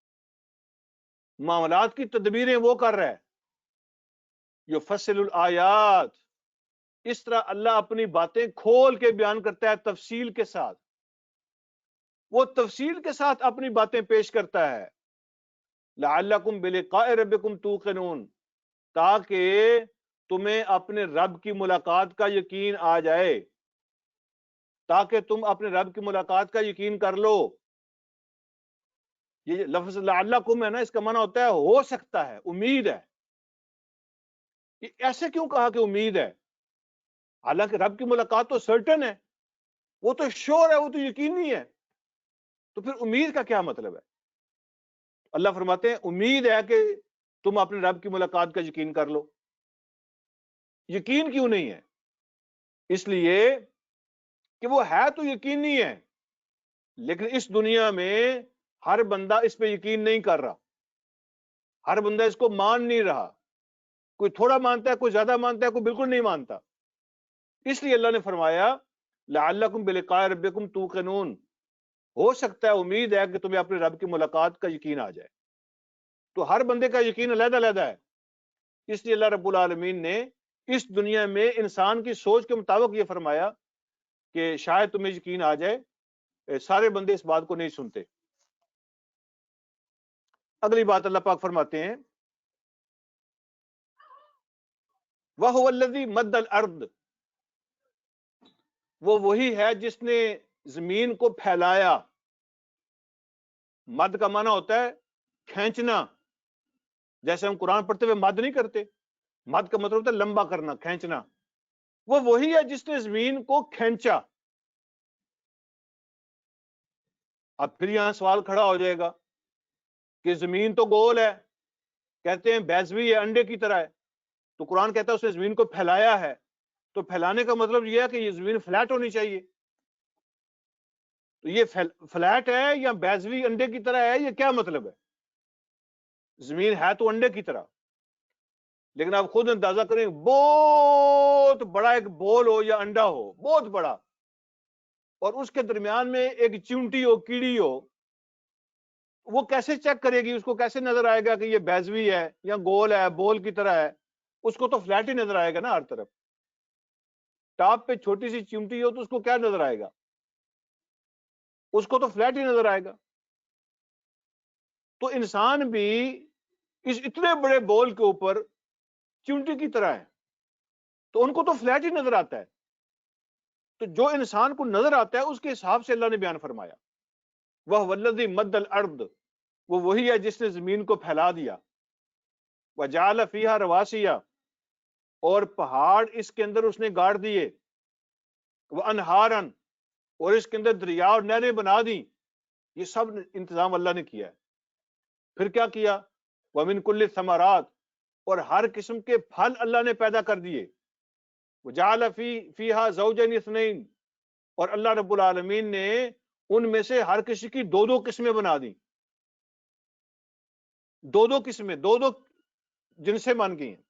معاملات کی تدبیریں وہ کر رہا ہے. یفصل الآیات، اس طرح اللہ اپنی باتیں کھول کے بیان کرتا ہے تفصیل کے ساتھ. وہ تفصیل کے ساتھ اپنی باتیں پیش کرتا ہے. لعلکم بلقاء ربکم توقنون، تاکہ تمہیں اپنے رب کی ملاقات کا یقین آ جائے، تاکہ تم اپنے رب کی ملاقات کا یقین کر لو. یہ لفظ لعلکم ہے نا، اس کا معنی ہوتا ہے ہو سکتا ہے، امید ہے. یہ ایسے کیوں کہا کہ امید ہے؟ حالانکہ رب کی ملاقات تو سرٹن ہے، وہ تو شور ہے، وہ تو یقینی ہے. تو پھر امید کا کیا مطلب ہے؟ اللہ فرماتے ہیں امید ہے کہ تم اپنے رب کی ملاقات کا یقین کر لو. یقین کیوں نہیں ہے؟ اس لیے کہ وہ ہے تو یقینی ہے، لیکن اس دنیا میں ہر بندہ اس پہ یقین نہیں کر رہا، ہر بندہ اس کو مان نہیں رہا. کوئی تھوڑا مانتا ہے، کوئی زیادہ مانتا ہے، کوئی بالکل نہیں مانتا. اس لیے اللہ نے فرمایا لعلکم بلقاء ربکم توقنون، ہو سکتا ہے، امید ہے کہ تمہیں اپنے رب کی ملاقات کا یقین آ جائے. تو ہر بندے کا یقین علیحدہ علیحدہ ہے. اس لیے اللہ رب العالمین نے اس دنیا میں انسان کی سوچ کے مطابق یہ فرمایا کہ شاید تمہیں یقین آ جائے. سارے بندے اس بات کو نہیں سنتے. اگلی بات اللہ پاک فرماتے ہیں وَهُوَ الَّذِي مَدَّ الْأَرْضِ، وہ وہی ہے جس نے زمین کو پھیلایا. مد کا معنی ہوتا ہے کھینچنا. جیسے ہم قرآن پڑھتے ہوئے مد نہیں کرتے، مد کا مطلب ہوتا ہے لمبا کرنا، کھینچنا. وہ وہی ہے جس نے زمین کو کھینچا. اب پھر یہاں سوال کھڑا ہو جائے گا کہ زمین تو گول ہے، کہتے ہیں بیضوی ہے، انڈے کی طرح ہے، تو قرآن کہتا ہے اس نے زمین کو پھیلایا ہے. تو پھیلانے کا مطلب یہ ہے کہ یہ زمین فلیٹ ہونی چاہیے. تو یہ فلیٹ ہے یا بیضوی انڈے کی طرح ہے، یہ کیا مطلب ہے؟ زمین ہے تو انڈے کی طرح، لیکن آپ خود اندازہ کریں بہت بڑا ایک بول ہو یا انڈا ہو بہت بڑا، اور اس کے درمیان میں ایک چونٹی ہو، کیڑی ہو، وہ کیسے چیک کرے گی؟ اس کو کیسے نظر آئے گا کہ یہ بیضوی ہے یا گول ہے، بول کی طرح ہے؟ اس کو تو فلیٹ ہی نظر آئے گا نا ہر طرف. ٹاپ پہ چھوٹی سی چمٹی ہو تو اس کو کیا نظر آئے گا؟ اس کو تو فلیٹ ہی نظر آئے گا. تو انسان بھی اس اتنے بڑے بول کے اوپر چمٹی کی طرح ہے، تو ان کو تو فلیٹ ہی نظر آتا ہے. تو جو انسان کو نظر آتا ہے اس کے حساب سے اللہ نے بیان فرمایا وَهُوَ الَّذِي مَدَّ الْأَرْضِ، وہ وہی ہے جس نے زمین کو پھیلا دیا. وَجَعَلَ فِيهَا رَوَاسِيَ، اور پہاڑ اس کے اندر اس نے گاڑ دیے. وَأَنْهَارًا، اور اس کے اندر دریا اور نہریں بنا دی. یہ سب انتظام اللہ نے کیا ہے. پھر کیا کیا؟ وَمِن كُلِّ الثَّمَرَاتِ، اور ہر قسم کے پھل اللہ نے پیدا کر دیے. وَجَعَلَ فِيهَا زَوْجَيْنِ اثْنَيْنِ، اور اللہ رب العالمین نے ان میں سے ہر کسی کی دو دو قسمیں بنا دی. دو دو قسمیں، دو دو جنسیں بن گئی ہیں،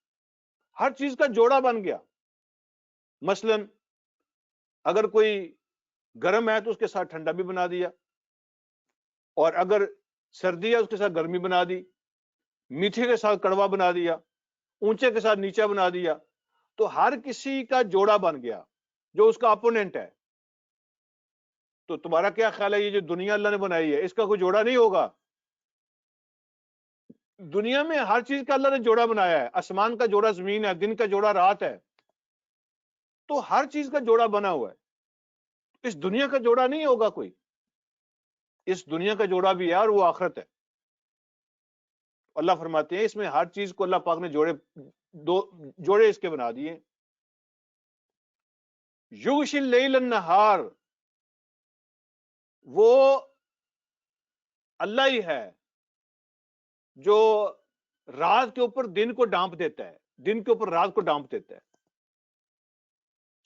ہر چیز کا جوڑا بن گیا. مثلا اگر کوئی گرم ہے تو اس کے ساتھ ٹھنڈا بھی بنا دیا، اور اگر سردی ہے اس کے ساتھ گرمی بنا دی، میٹھے کے ساتھ کڑوا بنا دیا، اونچے کے ساتھ نیچا بنا دیا، تو ہر کسی کا جوڑا بن گیا جو اس کا اپوننٹ ہے۔ تو تمہارا کیا خیال ہے، یہ جو دنیا اللہ نے بنائی ہے اس کا کوئی جوڑا نہیں ہوگا؟ دنیا میں ہر چیز کا اللہ نے جوڑا بنایا ہے، آسمان کا جوڑا زمین ہے، دن کا جوڑا رات ہے، تو ہر چیز کا جوڑا بنا ہوا ہے۔ اس دنیا کا جوڑا نہیں ہوگا کوئی، اس دنیا کا جوڑا بھی ہے اور وہ آخرت ہے۔ اللہ فرماتے ہیں اس میں ہر چیز کو اللہ پاک نے جوڑے اس کے بنا دیے۔ یغشی اللیل النہار، وہ اللہ ہی ہے جو رات کے اوپر دن کو ڈانپ دیتا ہے، دن کے اوپر رات کو ڈانپ دیتا ہے،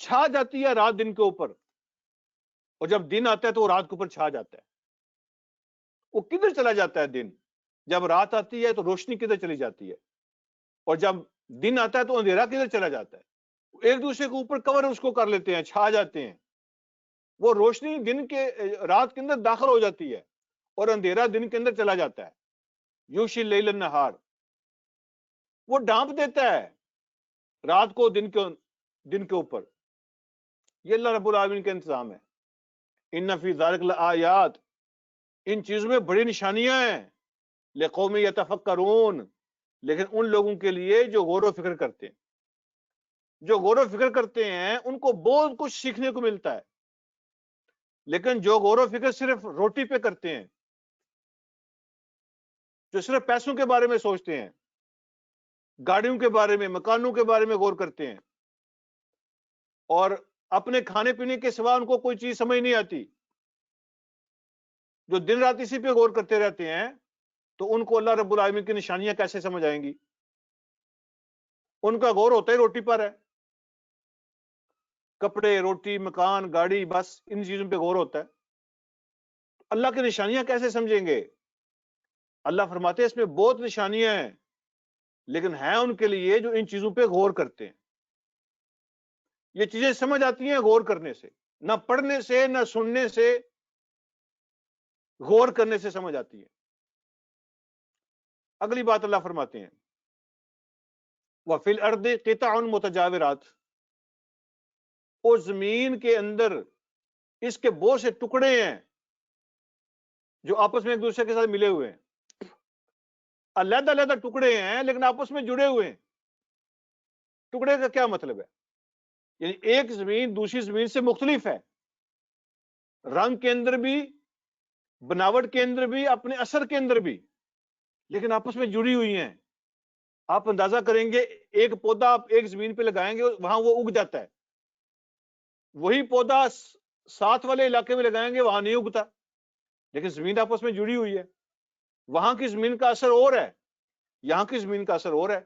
چھا جاتی ہے رات دن کے اوپر، اور جب دن آتا ہے تو وہ رات کے اوپر چھا جاتا ہے۔ وہ کدھر چلا جاتا ہے دن؟ جب رات آتی ہے تو روشنی کدھر چلی جاتی ہے، اور جب دن آتا ہے تو اندھیرا کدھر چلا جاتا ہے؟ ایک دوسرے کے اوپر کور اس کو کر لیتے ہیں، چھا جاتے ہیں۔ وہ روشنی رات کے اندر داخل ہو جاتی ہے اور اندھیرا دن کے اندر چلا جاتا ہے۔ یغشی اللیل النہار، وہ ڈانپ دیتا ہے رات کو دن کے اوپر۔ یہ اللہ رب العالمین کا انتظام ہے۔ ان فی ذلک لآیات، ان چیزوں میں بڑی نشانیاں ہیں، لقوم یتفکرون، لیکن ان لوگوں کے لیے جو غور و فکر کرتے ہیں۔ جو غور و فکر کرتے ہیں ان کو بہت کچھ سیکھنے کو ملتا ہے، لیکن جو غور و فکر صرف روٹی پہ کرتے ہیں، جو صرف پیسوں کے بارے میں سوچتے ہیں، گاڑیوں کے بارے میں، مکانوں کے بارے میں غور کرتے ہیں، اور اپنے کھانے پینے کے سوا ان کو کوئی چیز سمجھ نہیں آتی، جو دن رات اسی پہ غور کرتے رہتے ہیں، تو ان کو اللہ رب العالمین کی نشانیاں کیسے سمجھ آئیں گی؟ ان کا غور ہوتا ہی روٹی پر ہے، کپڑے، روٹی، مکان، گاڑی، بس ان چیزوں پہ غور ہوتا ہے۔ اللہ کی نشانیاں کیسے سمجھیں گے؟ اللہ فرماتے ہیں اس میں بہت نشانیاں ہیں، لیکن ہیں ان کے لیے جو ان چیزوں پہ غور کرتے ہیں۔ یہ چیزیں سمجھ آتی ہیں غور کرنے سے، نہ پڑھنے سے، نہ سننے سے، غور کرنے سے سمجھ آتی ہے۔ اگلی بات اللہ فرماتے ہیں وَفِي الْأَرْضِ قِطَعٌ مُتَجَاوِرَاتٌ، اور زمین کے اندر اس کے بہت سے ٹکڑے ہیں جو آپس میں ایک دوسرے کے ساتھ ملے ہوئے ہیں۔ علیحدہ علیحدہ ٹکڑے ہیں لیکن آپس میں جڑے ہوئے ہیں۔ ٹکڑے کا کیا مطلب ہے؟ یعنی ایک زمین دوسری زمین سے مختلف ہے، رنگ کے اندر بھی، بناوٹ کے اندر بھی، اپنے اثر کے اندر بھی، لیکن آپس میں جڑی ہوئی ہیں۔ آپ اندازہ کریں گے ایک پودا آپ ایک زمین پہ لگائیں گے وہاں وہ اگ جاتا ہے، وہی پودا ساتھ والے علاقے میں لگائیں گے وہاں نہیں اگتا، لیکن زمین آپس میں جڑی ہوئی ہے۔ وہاں کی زمین کا اثر اور ہے، یہاں کی زمین کا اثر اور ہے۔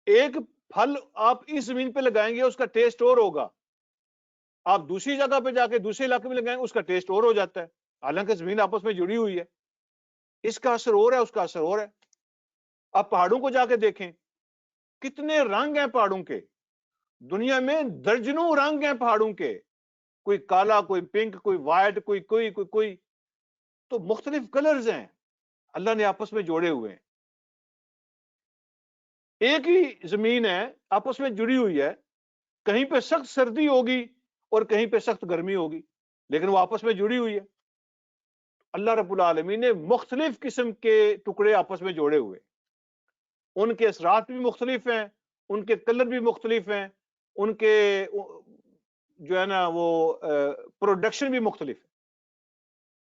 ایک پھل آپ اس زمین پہ لگائیں گے اس کا ٹیسٹ اور ہوگا، آپ دوسری جگہ پہ جا کے دوسرے علاقے میں لگائیں گے اس کا ٹیسٹ اور ہو جاتا ہے، حالانکہ زمین آپس میں جڑی ہوئی ہے۔ اس کا اثر اور ہے، اس کا اثر اور ہے۔ آپ پہاڑوں کو جا کے دیکھیں، کتنے رنگ ہیں پہاڑوں کے، دنیا میں درجنوں رنگ ہیں پہاڑوں کے، کوئی کالا، کوئی پنک، کوئی وائٹ، کوئی تو مختلف کلرز ہیں، اللہ نے آپس میں جوڑے ہوئے ہیں۔ ایک ہی زمین ہے، آپس میں جڑی ہوئی ہے، کہیں پہ سخت سردی ہوگی اور کہیں پہ سخت گرمی ہوگی، لیکن وہ آپس میں جڑی ہوئی ہے۔ اللہ رب العالمین نے مختلف قسم کے ٹکڑے آپس میں جوڑے ہوئے، ان کے اثرات بھی مختلف ہیں، ان کے کلر بھی مختلف ہیں، ان کے جو ہے نا وہ پروڈکشن بھی مختلف ہے۔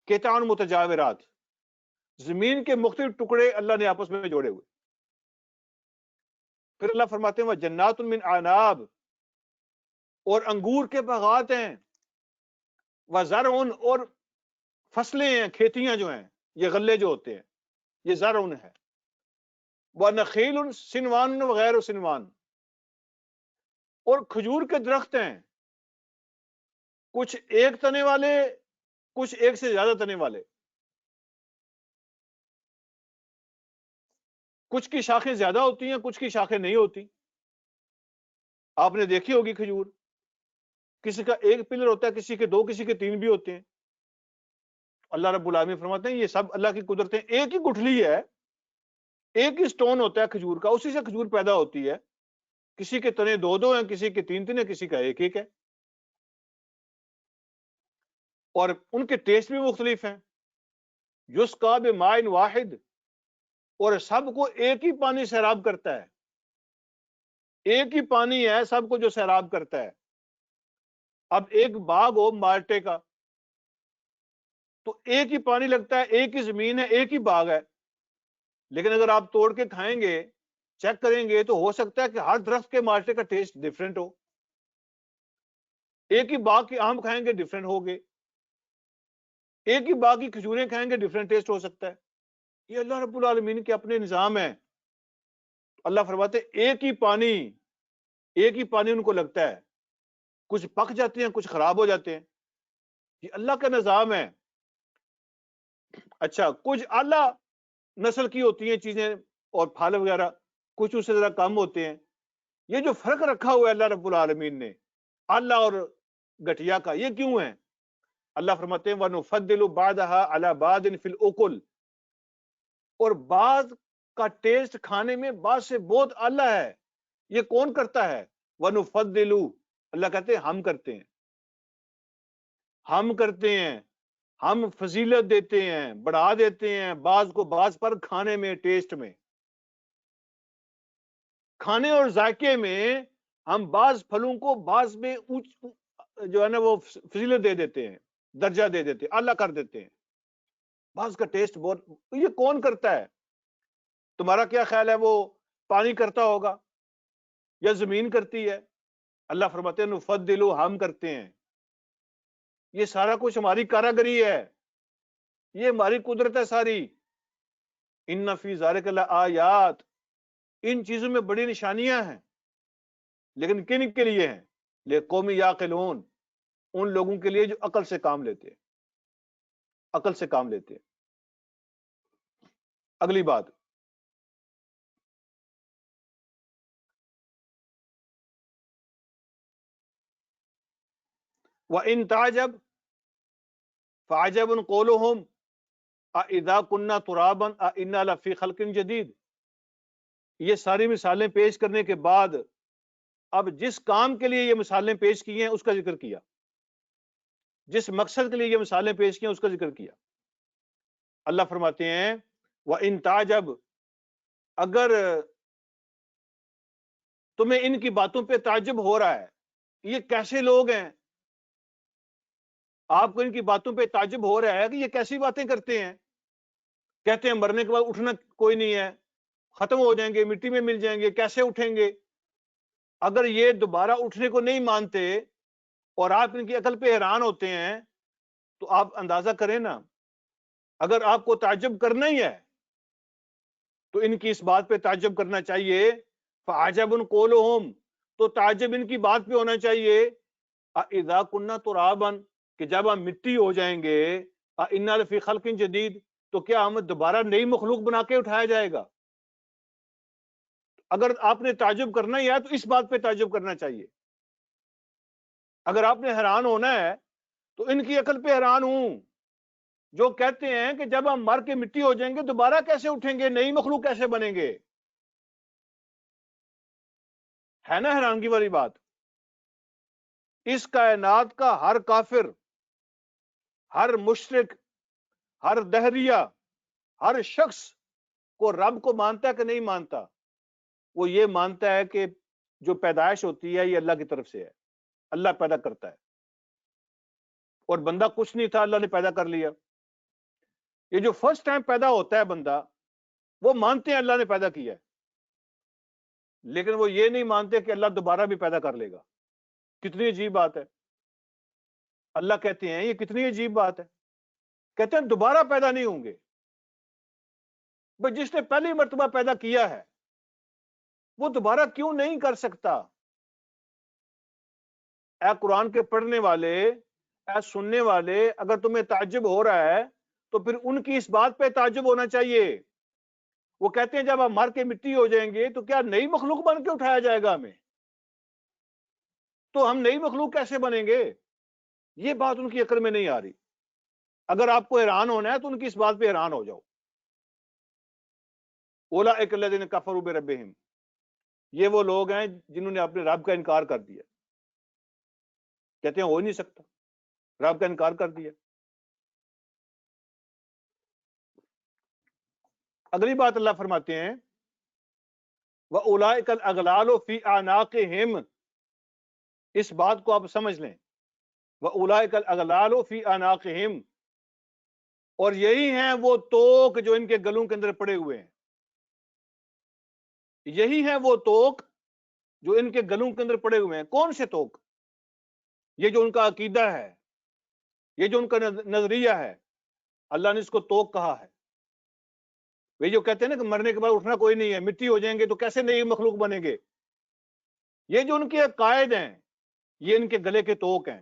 قطع متجاورات، زمین کے مختلف ٹکڑے اللہ نے آپس میں جوڑے ہوئے۔ پھر اللہ فرماتے ہیں وَجَنَّاتٌ مِّنْ أَعْنَابٍ، اور انگور کے باغات ہیں، وَزَرْعٌ، اور فصلیں ہیں، کھیتیاں جو ہیں، یہ غلے جو ہوتے ہیں یہ زرع ہے، وَنَخِيلٌ صِنْوَانٌ وَغَيْرُ صِنْوَانٌ، اور کھجور کے درخت ہیں، کچھ ایک تنے والے، کچھ ایک سے زیادہ تنے والے، کچھ کی شاخیں زیادہ ہوتی ہیں، کچھ کی شاخیں نہیں ہوتی۔ آپ نے دیکھی ہوگی کھجور، کسی کا ایک پلر ہوتا ہے، کسی کے دو، کسی کے تین بھی ہوتے ہیں. اللہ رب العالمین فرماتے ہیں یہ سب اللہ کی قدرتیں. ایک ہی گٹھلی ہے، ایک ہی سٹون ہوتا ہے کھجور کا، اسی سے کھجور پیدا ہوتی ہے. کسی کے تنے دو دو ہیں، کسی کے تین تین ہیں، کسی کا ایک ایک ہے، اور ان کے ٹیسٹ بھی مختلف ہیں. یسقا بماء واحد، اور سب کو ایک ہی پانی سیراب کرتا ہے. ایک ہی پانی ہے سب کو جو سیراب کرتا ہے. اب ایک باغ ہو مالٹے کا تو ایک ہی پانی لگتا ہے، ایک ہی زمین ہے، ایک ہی باغ ہے، لیکن اگر آپ توڑ کے کھائیں گے، چیک کریں گے، تو ہو سکتا ہے کہ ہر درخت کے مالٹے کا ٹیسٹ ڈیفرنٹ ہو. ایک ہی باغ کے آم کھائیں گے ڈیفرنٹ ہوگے، ایک ہی باغ کی کھجوریں کھائیں گے ڈیفرنٹ ٹیسٹ ہو سکتا ہے. یہ اللہ رب العالمین کے اپنے نظام ہیں. اللہ فرماتے ایک ہی پانی ان کو لگتا ہے، کچھ پک جاتے ہیں، کچھ خراب ہو جاتے ہیں. یہ اللہ کا نظام ہے. اچھا، کچھ اعلیٰ نسل کی ہوتی ہیں چیزیں اور پھل وغیرہ، کچھ اس سے ذرا کم ہوتے ہیں. یہ جو فرق رکھا ہوا ہے اللہ رب العالمین نے اعلیٰ اور گٹھیا کا، یہ کیوں ہے؟ اللہ فرماتے ہیں وَنُفَضِّلُ بَعْضَهَا عَلَى بَعْضٍ فِي الْأُكُلِ، اور بعض کا ٹیسٹ کھانے میں بعض سے بہت اعلیٰ ہے. یہ کون کرتا ہے؟ وَنُفَضِّلُ، اللہ کہتے ہیں ہم کرتے ہیں، ہم فضیلت دیتے ہیں، بڑھا دیتے ہیں بعض کو بعض پر، کھانے میں، ٹیسٹ میں، کھانے اور ذائقے میں ہم بعض پھلوں کو بعض میں جو ہے نا وہ فضیلت دے دیتے ہیں، درجہ دے دیتے ہیں، اعلیٰ کر دیتے ہیں. بعض کا ٹیسٹ بہت. یہ کون کرتا ہے؟ تمہارا کیا خیال ہے وہ پانی کرتا ہوگا یا زمین کرتی ہے؟ اللہ فرماتے ہیں نفضلو، ہم کرتے ہیں. یہ سارا کچھ ہماری کاراگری ہے، یہ ہماری قدرت ہے ساری. ان فی ذالک لآیات، ان چیزوں میں بڑی نشانیاں ہیں، لیکن کن کے لیے ہیں؟ لقوم یعقلون، ان لوگوں کے لیے جو عقل سے کام لیتے ہیں، عقل سے کام لیتے ہیں. اگلی بات، وَإِن تَعْجَبْ فَعَجَبٌ قَوْلُهُمْ أَإِذَا كُنَّا تُرَابًا أَإِنَّا لَفِي خَلْقٍ جَدِيدٍ. یہ ساری مثالیں پیش کرنے کے بعد اب جس کام کے لیے یہ مثالیں پیش کی ہیں اس کا ذکر کیا، جس مقصد کے لیے یہ مثالیں پیش کی ہیں اس کا ذکر کیا. اللہ فرماتے ہیں وَإِن تَعْجَبْ، اگر تمہیں ان کی باتوں پہ تعجب ہو رہا ہے، یہ کیسے لوگ ہیں، آپ کو ان کی باتوں پہ تعجب ہو رہا ہے کہ یہ کیسی باتیں کرتے ہیں. کہتے ہیں مرنے کے بعد اٹھنا کوئی نہیں ہے، ختم ہو جائیں گے، مٹی میں مل جائیں گے، کیسے اٹھیں گے؟ اگر یہ دوبارہ اٹھنے کو نہیں مانتے اور آپ ان کی عقل پہ حیران ہوتے ہیں تو آپ اندازہ کریں نا. اگر آپ کو تعجب کرنا ہی ہے تو ان کی اس بات پہ تعجب کرنا چاہیے. فَعَجَبٌ قَوْلُهُمْ، تو تعجب ان کی بات پہ ہونا چاہیے. اِذَا كُنَّا تُرَابًا، کہ جب ہم مٹی ہو جائیں گے، اِنَّا لَفِي خَلْقٍ جَدِيدٍ، تو کیا ہمیں دوبارہ نئی مخلوق بنا کے اٹھایا جائے گا؟ اگر آپ نے تعجب کرنا ہی ہے تو اس بات پہ تعجب کرنا چاہیے. اگر آپ نے حیران ہونا ہے تو ان کی عقل پہ حیران ہوں جو کہتے ہیں کہ جب ہم مر کے مٹی ہو جائیں گے دوبارہ کیسے اٹھیں گے، نئی مخلوق کیسے بنیں گے. ہے نا حیرانگی والی بات؟ اس کائنات کا ہر کافر، ہر مشرک، ہر دہریہ، ہر شخص کو رب کو مانتا ہے کہ نہیں مانتا؟ وہ یہ مانتا ہے کہ جو پیدائش ہوتی ہے یہ اللہ کی طرف سے ہے، اللہ پیدا کرتا ہے، اور بندہ کچھ نہیں تھا، اللہ نے پیدا کر لیا. یہ جو فرسٹ ٹائم پیدا ہوتا ہے بندہ، وہ مانتے ہیں اللہ نے پیدا کیا ہے، لیکن وہ یہ نہیں مانتے کہ اللہ دوبارہ بھی پیدا کر لے گا. کتنی عجیب بات ہے. اللہ کہتے ہیں یہ کتنی عجیب بات ہے، کہتے ہیں دوبارہ پیدا نہیں ہوں گے. بس جس نے پہلی مرتبہ پیدا کیا ہے وہ دوبارہ کیوں نہیں کر سکتا؟ اے قرآن کے پڑھنے والے، اے سننے والے، اگر تمہیں تعجب ہو رہا ہے تو پھر ان کی اس بات پہ تعجب ہونا چاہیے. وہ کہتے ہیں جب ہم مر کے مٹی ہو جائیں گے تو کیا نئی مخلوق بن کے اٹھایا جائے گا ہمیں؟ تو ہم نئی مخلوق کیسے بنیں گے؟ یہ بات ان کی عقل میں نہیں آ رہی. اگر آپ کو حیران ہونا ہے تو ان کی اس بات پہ حیران ہو جاؤ. اولئک الذین کفروا بربہم، یہ وہ لوگ ہیں جنہوں نے اپنے رب کا انکار کر دیا. کہتے ہیں ہو ہی نہیں سکتا، رب کا انکار کر دیا. اگلی بات اللہ فرماتے ہیں وَأُولَئِكَ الْأَغْلَالُ فِي أَعْنَاقِهِمْ، اس بات کو آپ سمجھ لیں. وَأُولَئِكَ الْأَغْلَالُ فِي أَعْنَاقِهِمْ، اور یہی ہیں وہ توق جو ان کے گلوں کے اندر پڑے ہوئے ہیں. یہی ہیں وہ توق جو ان کے گلوں کے اندر پڑے ہوئے ہیں. کون سے توق؟ یہ جو ان کا عقیدہ ہے، یہ جو ان کا نظریہ ہے، اللہ نے اس کو توق کہا ہے. وہ جو کہتے ہیں نا کہ مرنے کے بعد اٹھنا کوئی نہیں ہے، مٹی ہو جائیں گے تو کیسے نئی مخلوق بنیں گے، یہ جو ان کے عقائد ہیں یہ ان کے گلے کے توق ہیں.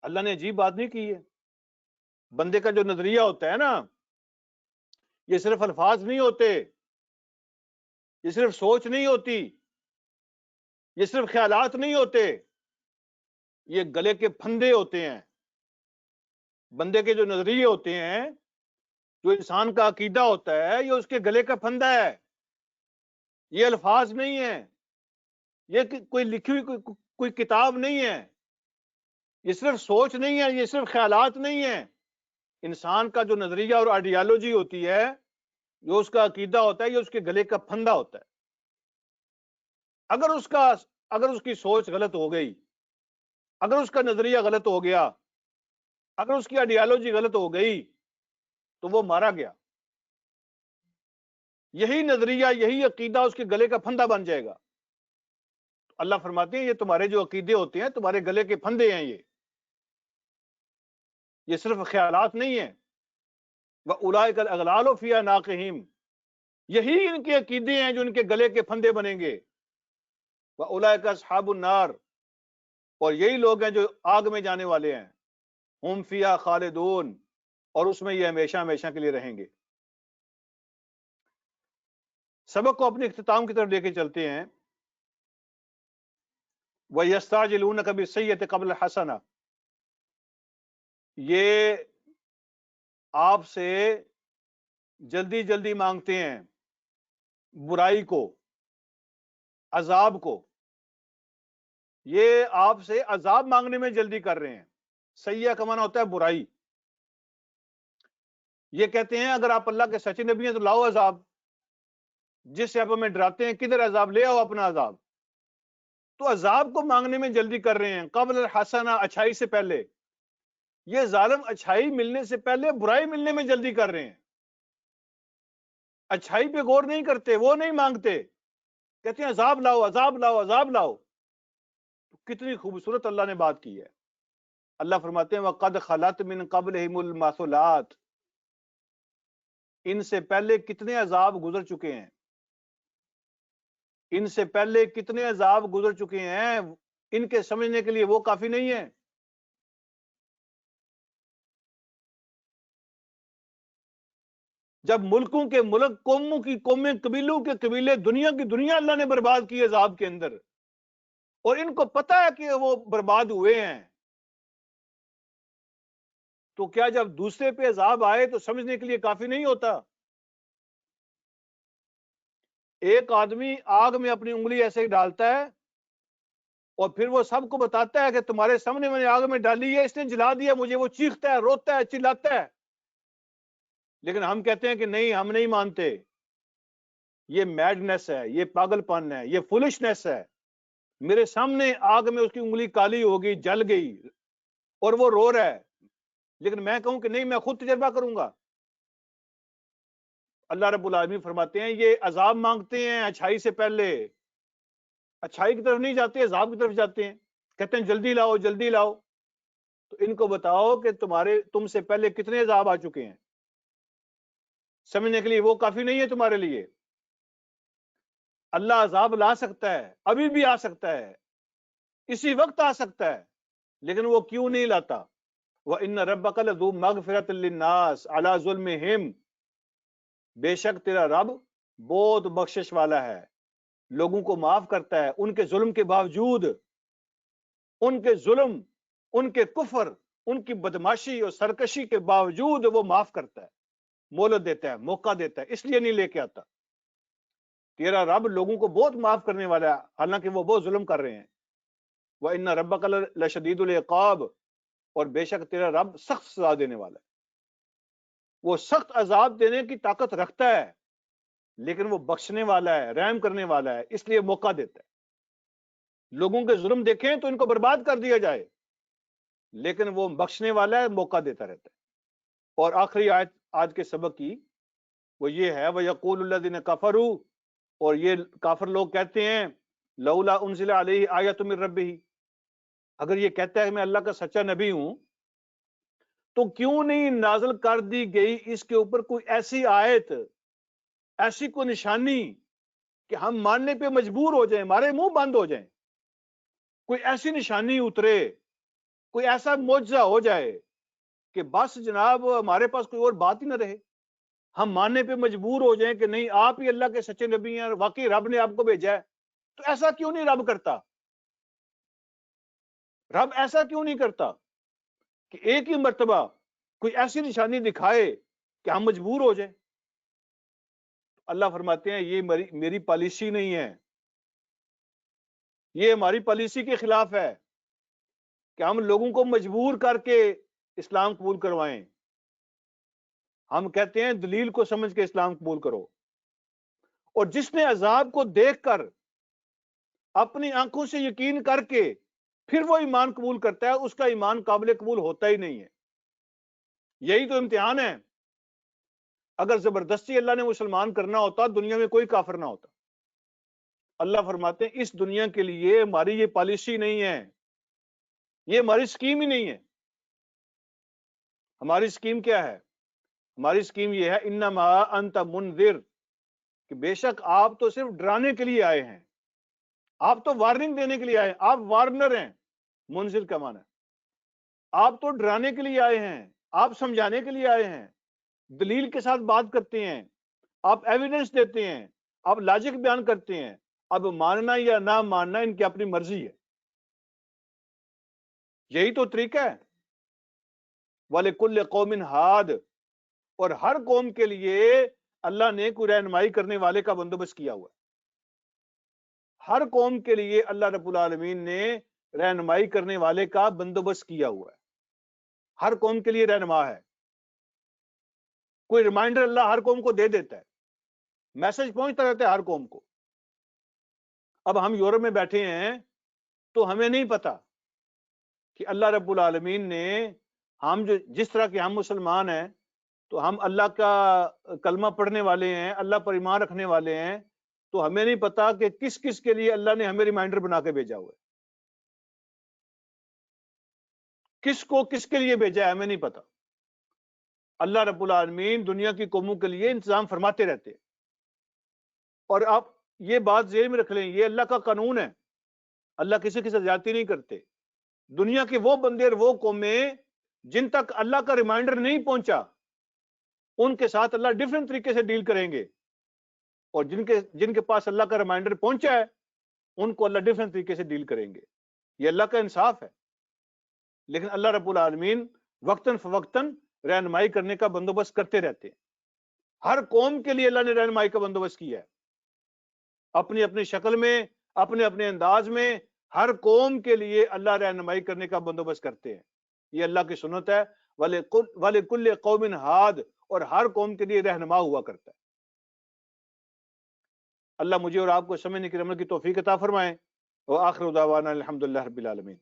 اللہ نے عجیب بات نہیں کی ہے. بندے کا جو نظریہ ہوتا ہے نا، یہ صرف الفاظ نہیں ہوتے، یہ صرف سوچ نہیں ہوتی، یہ صرف خیالات نہیں ہوتے، یہ گلے کے پھندے ہوتے ہیں. بندے کے جو نظریے ہوتے ہیں، جو انسان کا عقیدہ ہوتا ہے، یہ اس کے گلے کا پھندا ہے. یہ الفاظ نہیں ہے، یہ کوئی لکھی ہوئی کوئی کتاب نہیں ہے، یہ صرف سوچ نہیں ہے، یہ صرف خیالات نہیں ہے. انسان کا جو نظریہ اور آئیڈیالوجی ہوتی ہے، جو اس کا عقیدہ ہوتا ہے، یہ اس کے گلے کا پھندا ہوتا ہے. اگر اس کی سوچ غلط ہو گئی، اگر اس کا نظریہ غلط ہو گیا، اگر اس کی آئیڈیالوجی غلط ہو گئی تو وہ مارا گیا. یہی نظریہ، یہی عقیدہ اس کے گلے کا پھندا بن جائے گا. اللہ فرماتے ہیں یہ تمہارے جو عقیدے ہوتے ہیں تمہارے گلے کے پھندے ہیں، یہ صرف خیالات نہیں ہیں. وَأُولَئِكَ الْأَغْلَالُ فِي أَعْنَاقِهِمْ، یہی ان کے عقیدے ہیں جو ان کے گلے کے پھندے بنیں گے. وَأُولَئِكَ أَصْحَابُ النَّارِ، اور یہی لوگ ہیں جو آگ میں جانے والے ہیں. ہم فیہا خالدون، اور اس میں یہ ہمیشہ ہمیشہ کے لیے رہیں گے. سبق کو اپنے اختتام کی طرف لے کے چلتے ہیں. وَيَسْتَعْجِلُونَكَ بِالسَّيِّئَةِ قَبْلَ الْحَسَنَةِ، یہ آپ سے جلدی جلدی مانگتے ہیں برائی کو، عذاب کو. یہ آپ سے عذاب مانگنے میں جلدی کر رہے ہیں. سیئہ کا معنی ہوتا ہے برائی. یہ کہتے ہیں اگر آپ اللہ کے سچے نبی ہیں تو لاؤ عذاب، جس سے آپ ہمیں ڈراتے ہیں کدھر عذاب، لے آؤ اپنا عذاب. تو عذاب کو مانگنے میں جلدی کر رہے ہیں. قبل الحسنہ، اچھائی سے پہلے. یہ ظالم اچھائی ملنے سے پہلے برائی ملنے میں جلدی کر رہے ہیں. اچھائی پہ غور نہیں کرتے، وہ نہیں مانگتے، کہتے ہیں عذاب لاؤ، عذاب لاؤ، عذاب لاؤ. کتنی خوبصورت اللہ نے بات کی ہے. اللہ فرماتے ہیں وَقَدْ خَلَتْ مِن قَبْلِهِمُ الْمَثُلَاتُ، ان سے پہلے کتنے عذاب گزر چکے ہیں، ان سے پہلے کتنے عذاب گزر چکے ہیں، ان کے سمجھنے کے لیے وہ کافی نہیں ہے. جب ملکوں کے ملک، قوموں کی قومیں، قبیلوں کے قبیلے، دنیا کی دنیا اللہ نے برباد کی عذاب کے اندر، اور ان کو پتا ہے کہ وہ برباد ہوئے ہیں، تو کیا جب دوسرے پہ عذاب آئے تو سمجھنے کے لیے کافی نہیں ہوتا؟ ایک آدمی آگ میں اپنی انگلی ایسے ہی ڈالتا ہے اور پھر وہ سب کو بتاتا ہے کہ تمہارے سامنے میں نے آگ میں ڈالی ہے، اس نے جلا دیا مجھے. وہ چیختا ہے، روتا ہے، چلاتا ہے. لیکن ہم کہتے ہیں کہ نہیں، ہم نہیں مانتے. یہ میڈنس ہے، یہ پاگل پن ہے، یہ فولشنس ہے. میرے سامنے آگ میں اس کی انگلی کالی ہو گئی، جل گئی، اور وہ رو رہا ہے، لیکن میں کہوں کہ نہیں، میں خود تجربہ کروں گا. اللہ رب العالمین فرماتے ہیں یہ عذاب مانگتے ہیں اچھائی سے پہلے، اچھائی کی طرف نہیں جاتے، عذاب کی طرف جاتے ہیں. کہتے ہیں جلدی لاؤ، جلدی لاؤ. تو ان کو بتاؤ کہ تم سے پہلے کتنے عذاب آ چکے ہیں، سمجھنے کے لیے وہ کافی نہیں ہے تمہارے لیے. اللہ عذاب لا سکتا ہے، ابھی بھی آ سکتا ہے، اسی وقت آ سکتا ہے، لیکن وہ کیوں نہیں لاتا؟ وَإِنَّ رَبَّكَ لَذُو مَغْفِرَةٍ لِلنَّاسِ عَلَىٰ ظُلْمِهِمْ، بے شک تیرا رب بہت بخشش والا ہے، لوگوں کو معاف کرتا ہے ان کے ظلم کے باوجود. ان کے ظلم، ان کے کفر، ان کی بدماشی اور سرکشی کے باوجود وہ معاف کرتا ہے، مہلت دیتا ہے، موقع دیتا ہے، اس لیے نہیں لے کے آتا۔ تیرا رب لوگوں کو بہت معاف کرنے والا ہے، حالانکہ وہ بہت ظلم کر رہے ہیں۔ وَإِنَّ رَبَّكَ لَشَدِيدُ الْعِقَابِ، اور بے شک تیرا رب سخت سزا دینے والا ہے۔ وہ سخت عذاب دینے کی طاقت رکھتا ہے، لیکن وہ بخشنے والا ہے، رحم کرنے والا ہے، اس لیے موقع دیتا ہے۔ لوگوں کے ظلم دیکھیں تو ان کو برباد کر دیا جائے، لیکن وہ بخشنے والا ہے، موقع دیتا رہتا ہے۔ اور آخری آیت آج کے سبق کی وہ یہ ہے، وَيَقُولُ الَّذِينَ كَفَرُوا، اور یہ کافر لوگ کہتے ہیں، لولا انزل علیہ آیۃ من ربہ، اگر یہ کہتا ہے میں اللہ کا سچا نبی ہوں تو کیوں نہیں نازل کر دی گئی اس کے اوپر کوئی ایسی آیت، ایسی کوئی نشانی کہ ہم ماننے پہ مجبور ہو جائیں، ہمارے منہ بند ہو جائیں، کوئی ایسی نشانی اترے، کوئی ایسا معجزہ ہو جائے کہ بس جناب ہمارے پاس کوئی اور بات ہی نہ رہے، ہم ماننے پہ مجبور ہو جائیں کہ نہیں آپ ہی اللہ کے سچے نبی ہیں اور واقعی رب نے آپ کو بھیجا ہے۔ تو ایسا کیوں نہیں رب کرتا؟ رب ایسا کیوں نہیں کرتا کہ ایک ہی مرتبہ کوئی ایسی نشانی دکھائے کہ ہم مجبور ہو جائیں؟ اللہ فرماتے ہیں یہ میری پالیسی نہیں ہے، یہ ہماری پالیسی کے خلاف ہے کہ ہم لوگوں کو مجبور کر کے اسلام قبول کروائیں۔ ہم کہتے ہیں دلیل کو سمجھ کے اسلام قبول کرو، اور جس نے عذاب کو دیکھ کر اپنی آنکھوں سے یقین کر کے پھر وہ ایمان قبول کرتا ہے، اس کا ایمان قابل قبول ہوتا ہی نہیں ہے۔ یہی تو امتحان ہے۔ اگر زبردستی اللہ نے مسلمان کرنا ہوتا دنیا میں کوئی کافر نہ ہوتا۔ اللہ فرماتے ہیں اس دنیا کے لیے ہماری یہ پالیسی نہیں ہے، یہ ہماری سکیم ہی نہیں ہے۔ ہماری سکیم کیا ہے؟ ہماری سکیم یہ ہے، انما انت منذر، کہ بے شک آپ تو صرف ڈرانے کے لیے آئے ہیں، آپ تو وارننگ دینے کے لیے آئے ہیں، آپ وارنر ہیں۔ منذر کا معنی ہے آپ تو ڈرانے کے لیے آئے ہیں، آپ سمجھانے کے لیے آئے ہیں، دلیل کے ساتھ بات کرتے ہیں، آپ ایویڈنس دیتے ہیں، آپ لاجک بیان کرتے ہیں۔ اب ماننا یا نہ ماننا ان کی اپنی مرضی ہے، یہی تو طریقہ ہے۔ وَلِكُلِّ قَوْمٍ ہاد، اور ہر قوم کے لیے اللہ نے کوئی رہنمائی کرنے والے کا بندوبست کیا ہوا ہے۔ ہر قوم کے لیے اللہ رب العالمین نے رہنمائی کرنے والے کا بندوبست کیا ہوا ہے، ہر قوم کے لیے رہنما ہے۔ کوئی ریمائنڈر اللہ ہر قوم کو دے دیتا ہے، میسج پہنچتا رہتا ہے ہر قوم کو۔ اب ہم یورپ میں بیٹھے ہیں تو ہمیں نہیں پتا کہ اللہ رب العالمین نے ہم جس طرح کے ہم مسلمان ہیں تو ہم اللہ کا کلمہ پڑھنے والے ہیں، اللہ پر ایمان رکھنے والے ہیں، تو ہمیں نہیں پتا کہ کس کس کے لیے اللہ نے ہمیں ریمائنڈر بنا کے بھیجا ہوا ہے، کس کو کس کے لیے بھیجا ہے ہمیں نہیں پتا۔ اللہ رب العالمین دنیا کی قوموں کے لیے انتظام فرماتے رہتے ہیں۔ اور آپ یہ بات ذہن میں رکھ لیں، یہ اللہ کا قانون ہے، اللہ کسی کے ساتھ زیادتی نہیں کرتے۔ دنیا کے وہ بندے اور وہ قومیں جن تک اللہ کا ریمائنڈر نہیں پہنچا ان کے ساتھ اللہ ڈیفرنٹ طریقے سے ڈیل کریں گے، اور جن کے پاس اللہ کا ریمائنڈر پہنچا ہے ان کو اللہ ڈیفرنٹ طریقے سے ڈیل کریں گے۔ یہ اللہ کا انصاف ہے۔ لیکن اللہ رب العالمین وقتاً فوقتاً رہنمائی کرنے کا بندوبست کرتے رہتے ہیں۔ ہر قوم کے لیے اللہ نے رہنمائی کا بندوبست کیا ہے، اپنی اپنی شکل میں، اپنے اپنے انداز میں، ہر قوم کے لیے اللہ رہنمائی کرنے کا بندوبست کرتے ہیں۔ یہ اللہ کی سنت ہے۔ وَلِكُلِّ قَوْمٍ ہاد، اور ہر قوم کے لیے رہنما ہوا کرتا ہے۔ اللہ مجھے اور آپ کو سمجھنے کی عمل کی توفیق عطا فرمائے۔ وآخر دعوانا الحمدللہ رب العالمین۔